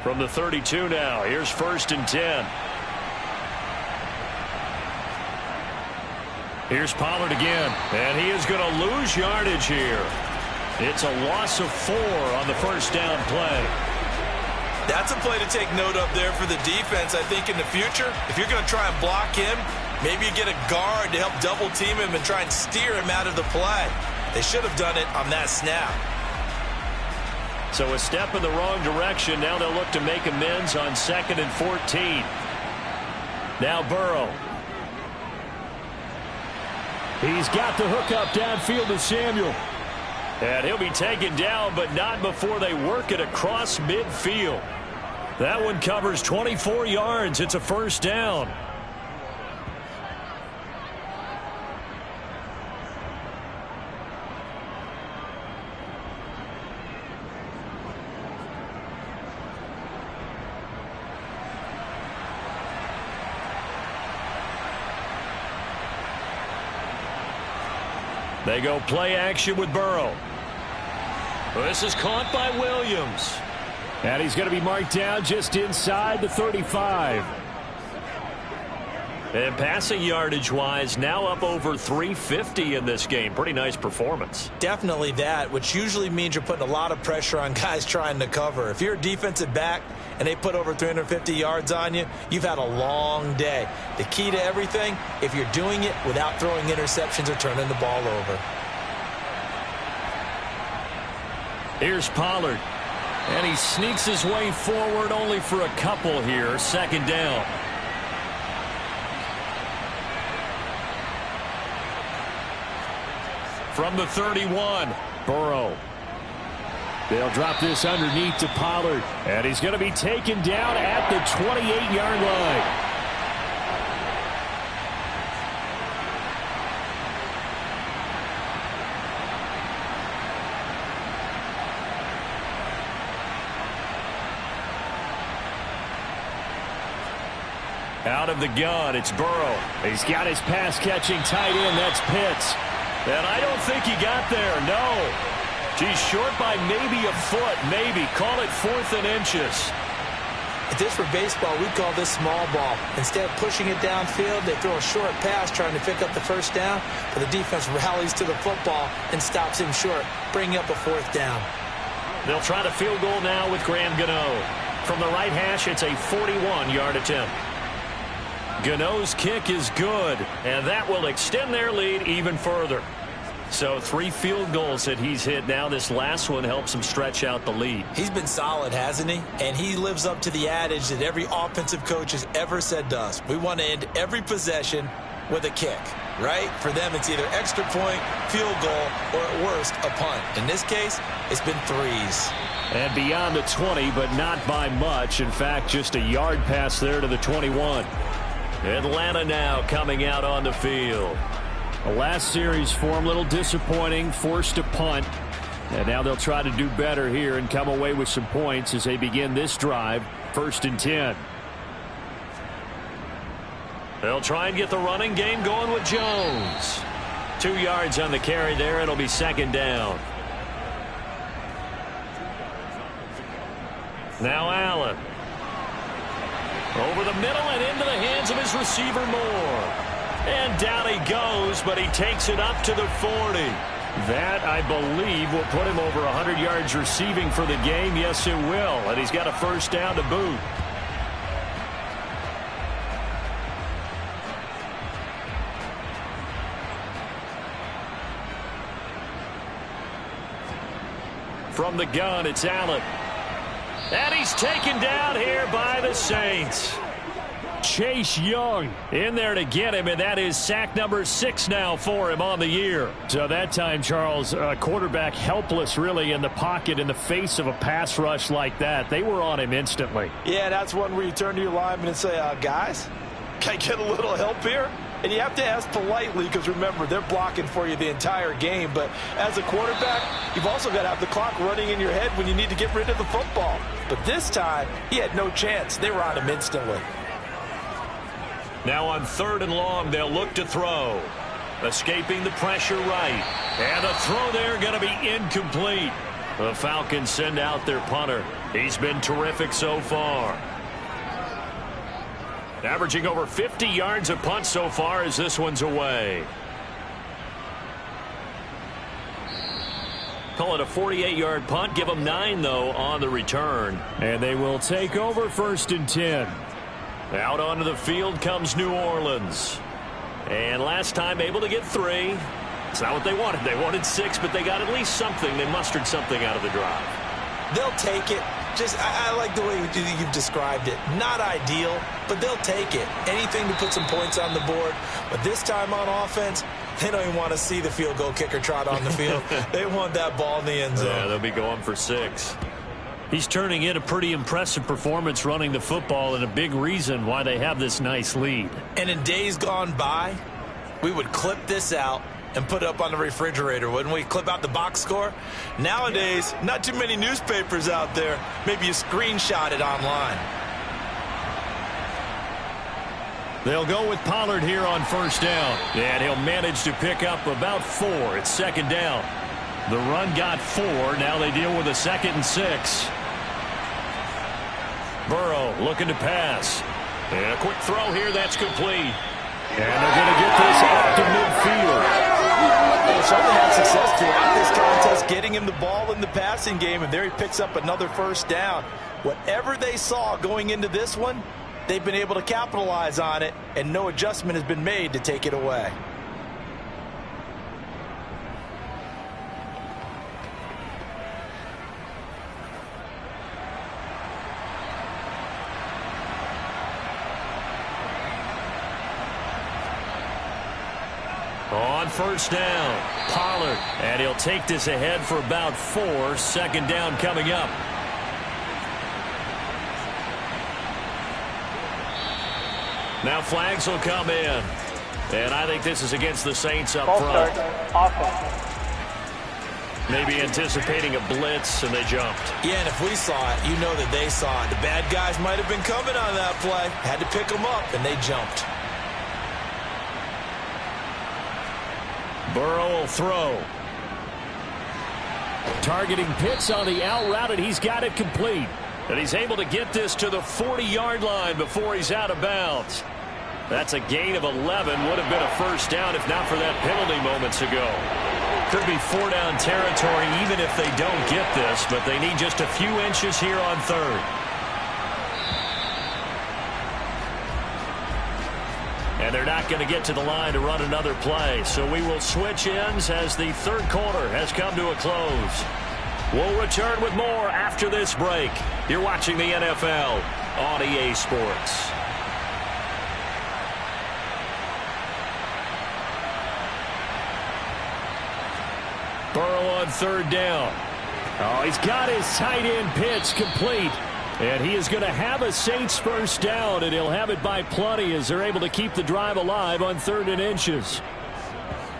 From the 32 now, here's 1st and 10. Here's Pollard again, and he is going to lose yardage here. It's a loss of 4 on the 1st down play. That's a play to take note of there for the defense. I think in the future, if you're going to try and block him, maybe you get a guard to help double team him and try and steer him out of the play. They should have done it on that snap. So a step in the wrong direction. Now they'll look to make amends on 2nd and 14. Now Burrow. He's got the hook up downfield to Samuel. And he'll be taken down, but not before they work it across midfield. That one covers 24 yards. It's a 1st down. They go play action with Burrow. This is caught by Williams. And he's going to be marked down just inside the 35. And passing yardage-wise, now up over 350 in this game. Pretty nice performance. Definitely that, which usually means you're putting a lot of pressure on guys trying to cover. If you're a defensive back and they put over 350 yards on you, you've had a long day. The key to everything, if you're doing it without throwing interceptions or turning the ball over. Here's Pollard. And he sneaks his way forward only for a couple here. Second down. From the 31, Burrow. They'll drop this underneath to Pollard. And he's going to be taken down at the 28-yard line. out of the gun. It's Burrow. He's got his pass-catching tight end. That's Pitts. And I don't think he got there, no. He's short by maybe a foot, maybe. Call it 4th and inches. If this were baseball, we'd call this small ball. Instead of pushing it downfield, they throw a short pass trying to pick up the first down, but the defense rallies to the football and stops him short, bringing up a 4th down. They'll try to field goal now with Graham Gano. From the right hash, it's a 41-yard attempt. Gano's kick is good, and that will extend their lead even further. So 3 field goals that he's hit now. This last one helps him stretch out the lead. He's been solid, hasn't he? And he lives up to the adage that every offensive coach has ever said to us. We want to end every possession with a kick, right? For them, it's either extra point, field goal, or at worst, a punt. In this case, it's been 3s. And beyond the 20, but not by much. In fact, just a yard pass there to the 21. Atlanta now coming out on the field. The last series for him, a little disappointing, forced a punt. And now they'll try to do better here and come away with some points as they begin this drive, 1st and 10. They'll try and get the running game going with Jones. 2 yards on the carry there. It'll be 2nd down. Now Allen. Over the middle and into the hands of his receiver Moore. And down he goes, but he takes it up to the 40. That, I believe, will put him over 100 yards receiving for the game. Yes, it will. And he's got a 1st down to boot. From the gun, it's Allen. And he's taken down here by the Saints. Chase Young in there to get him, and that is sack number 6 now for him on the year. So that time, Charles, quarterback helpless really in the pocket in the face of a pass rush like that. They were on him instantly. Yeah, that's one where you turn to your lineman and say, guys, can I get a little help here? And you have to ask politely because, remember, they're blocking for you the entire game. But as a quarterback, you've also got to have the clock running in your head when you need to get rid of the football. But this time, he had no chance. They were on him instantly. Now on 3rd and long, they'll look to throw. Escaping the pressure right. And the throw there going to be incomplete. The Falcons send out their punter. He's been terrific so far. Averaging over 50 yards a punt so far as this one's away. Call it a 48-yard punt. Give them 9, though, on the return. And they will take over 1st and 10. Out onto the field comes New Orleans. And last time able to get 3. It's not what they wanted. They wanted 6, but they got at least something. They mustered something out of the drive. They'll take it. I like the way you've described it. Not ideal, but they'll take it. Anything to put some points on the board. But this time on offense, they don't even want to see the field goal kicker trot on the field. They want that ball in the end zone. Yeah, they'll be going for 6. He's turning in a pretty impressive performance running the football, and a big reason why they have this nice lead. And in days gone by, we would clip this out and put it up on the refrigerator, wouldn't we? Clip out the box score. Nowadays, not too many newspapers out there. Maybe you screenshot it online. They'll go with Pollard here on 1st down. And he'll manage to pick up about 4. It's 2nd down. The run got 4. Now they deal with a 2nd and 6. Burrow looking to pass. And a quick throw here. That's complete. And they're going to get this out to midfield. They've certainly had success throughout this contest getting him the ball in the passing game, and there he picks up another first down. Whatever they saw going into this one, they've been able to capitalize on it, and no adjustment has been made to take it away. On first down, Pollard, and he'll take this ahead for about 4. Second down coming up. Now flags will come in, and I think this is against the Saints up front. Offense. Maybe anticipating a blitz, and they jumped. Yeah, and if we saw it, you know that they saw it. The bad guys might have been coming on that play. Had to pick them up, and they jumped. Burrow will throw. Targeting Pitts on the out route, and he's got it complete. And he's able to get this to the 40-yard line before he's out of bounds. That's a gain of 11. Would have been a first down if not for that penalty moments ago. Could be 4-down territory even if they don't get this, but they need just a few inches here on third. And they're not going to get to the line to run another play. So we will switch ends as the third quarter has come to a close. We'll return with more after this break. You're watching the NFL on EA Sports. Burrow on third down. Oh, he's got his tight end Pitts complete. And he is going to have a Saints first down, and he'll have it by plenty as they're able to keep the drive alive on 3rd and inches.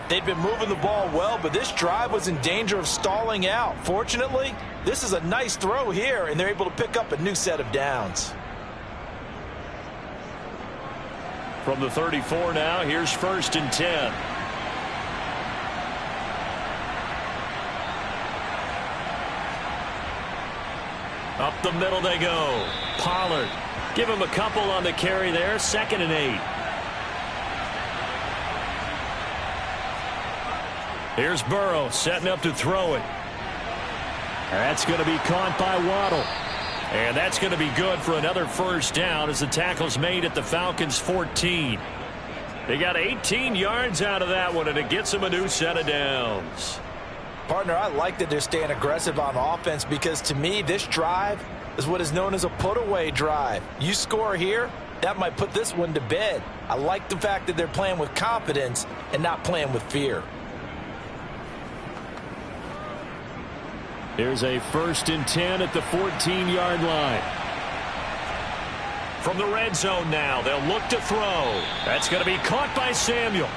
They've been moving the ball well, but this drive was in danger of stalling out. Fortunately, this is a nice throw here, and they're able to pick up a new set of downs. From the 34 now, here's 1st and 10. Up the middle they go. Pollard. Give him a couple on the carry there. 2nd and 8. Here's Burrow setting up to throw it. That's going to be caught by Waddle. And that's going to be good for another first down as the tackle's made at the Falcons' 14. They got 18 yards out of that one, and it gets them a new set of downs. Partner, I like that they're staying aggressive on offense because, to me, this drive is what is known as a put-away drive. You score here, that might put this one to bed. I like the fact that they're playing with confidence and not playing with fear. There's a 1st and 10 at the 14-yard line. From the red zone now, they'll look to throw. That's going to be caught by Samuel.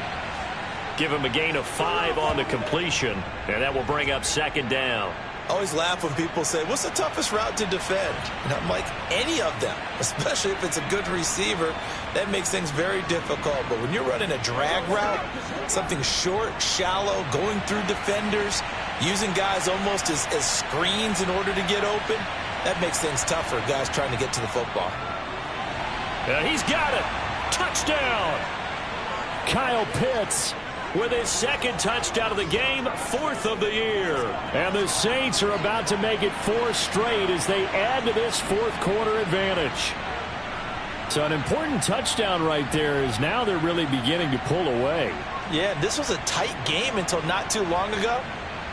Give him a gain of 5 on the completion, and that will bring up 2nd down. I always laugh when people say, what's the toughest route to defend? And I'm like, any of them, especially if it's a good receiver. That makes things very difficult. But when you're running a drag route, something short, shallow, going through defenders, using guys almost as screens in order to get open, that makes things tougher, guys trying to get to the football. He's got it. Touchdown. Kyle Pitts with his 2nd touchdown of the game, 4th of the year. And the Saints are about to make it 4 straight as they add to this 4th quarter advantage. So an important touchdown right there is now they're really beginning to pull away. Yeah, this was a tight game until not too long ago.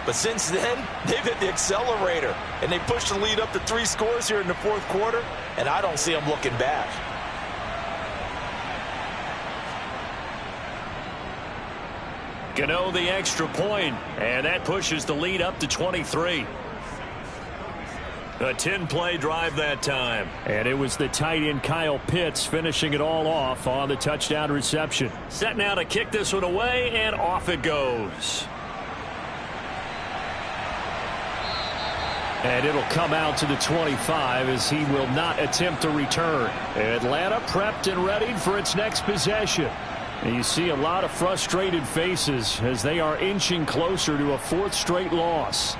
But since then, they've hit the accelerator, and they pushed the lead up to 3 scores here in the 4th quarter, and I don't see them looking back. Gano the extra point, and that pushes the lead up to 23. A 10-play drive that time. And it was the tight end Kyle Pitts finishing it all off on the touchdown reception. Set now to kick this one away, and off it goes. And it'll come out to the 25 as he will not attempt to return. Atlanta prepped and ready for its next possession. And you see a lot of frustrated faces as they are inching closer to a 4th straight loss.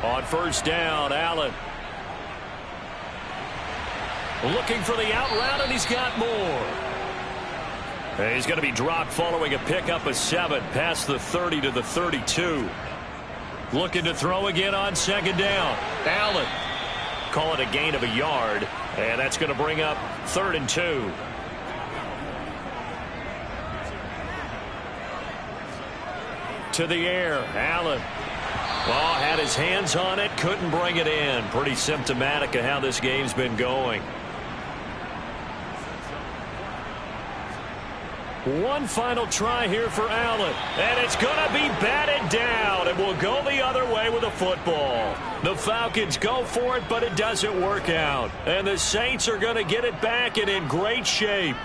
On first down, Allen. Looking for the out route, and he's got more. And he's going to be dropped following a pickup of 7 past the 30 to the 32. Looking to throw again on second down. Allen. Call it a gain of a yard, and that's going to bring up 3rd and 2. To the air, Allen. Well, had his hands on it, couldn't bring it in. Pretty symptomatic of how this game's been going. One final try here for Allen, and it's going to be batted down, and will go the other way with the football. The Falcons go for it, but it doesn't work out, and the Saints are going to get it back and in great shape.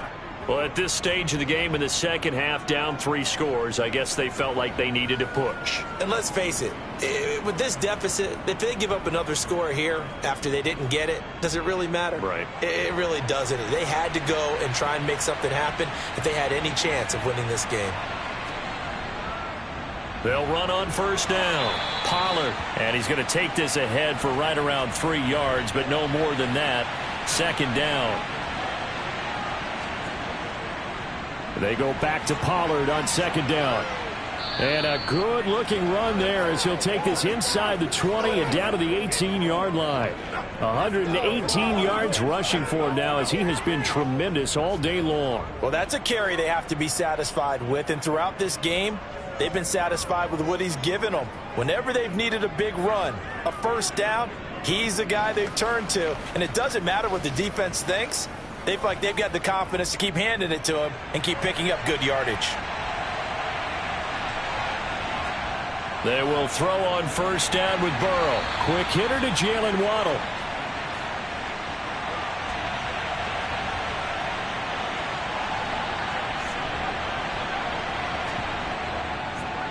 Well, at this stage of the game in the second half, down 3 scores, I guess they felt like they needed to push. And let's face it, with this deficit, if they give up another score here after they didn't get it, does it really matter? Right. It really doesn't. They had to go and try and make something happen if they had any chance of winning this game. They'll run on first down. Pollard, and he's going to take this ahead for right around 3 yards, but no more than that. Second down. They go back to Pollard on second down. And a good-looking run there as he'll take this inside the 20 and down to the 18-yard line. 118 yards rushing for him now as he has been tremendous all day long. Well, that's a carry they have to be satisfied with. And throughout this game, they've been satisfied with what he's given them. Whenever they've needed a big run, a first down, he's the guy they've turned to. And it doesn't matter what the defense thinks. They feel like they've got the confidence to keep handing it to him and keep picking up good yardage. They will throw on first down with Burrow. Quick hitter to Jalen Waddle.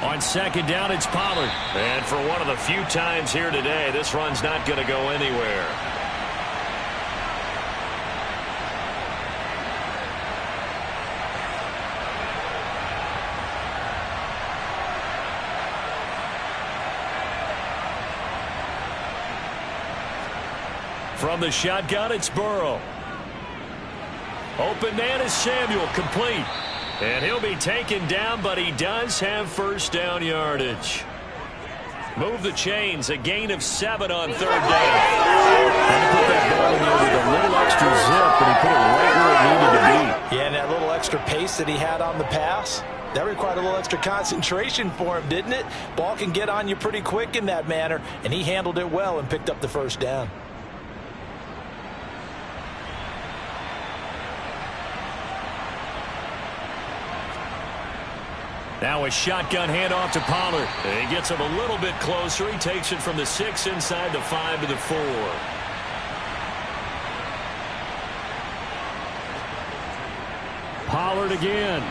On second down, it's Pollard. And for one of the few times here today, this run's not going to go anywhere. From the shotgun, it's Burrow. Open man is Samuel, complete. And he'll be taken down, but he does have first down yardage. Move the chains, a gain of 7 on third down. And put that ball in there with a little extra zip, but he put it right where it needed to be. Yeah, and that little extra pace that he had on the pass, that required a little extra concentration for him, didn't it? Ball can get on you pretty quick in that manner, and he handled it well and picked up the first down. Now a shotgun handoff to Pollard. He gets him a little bit closer. He takes it from the 6 inside the 5 to the 4. Pollard again.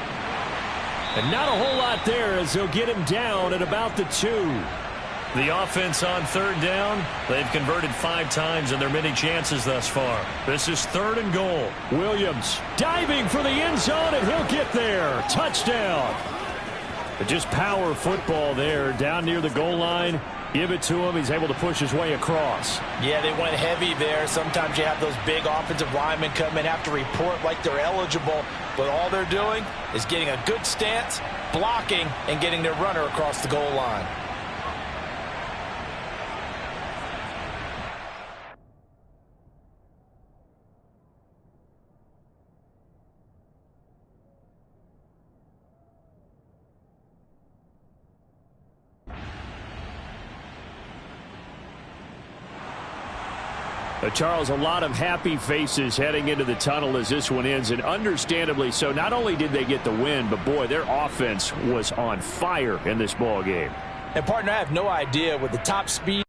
And not a whole lot there as they'll get him down at about the 2. The offense on third down, they've converted 5 times in their many chances thus far. This is 3rd and goal. Williams diving for the end zone, and he'll get there. Touchdown. But just power football there down near the goal line. Give it to him. He's able to push his way across. Yeah, they went heavy there. Sometimes you have those big offensive linemen come in, have to report like they're eligible. But all they're doing is getting a good stance, blocking, and getting their runner across the goal line. Charles, a lot of happy faces heading into the tunnel as this one ends, and understandably so. Not only did they get the win, but boy, their offense was on fire in this ball game. And partner, I have no idea with the top speed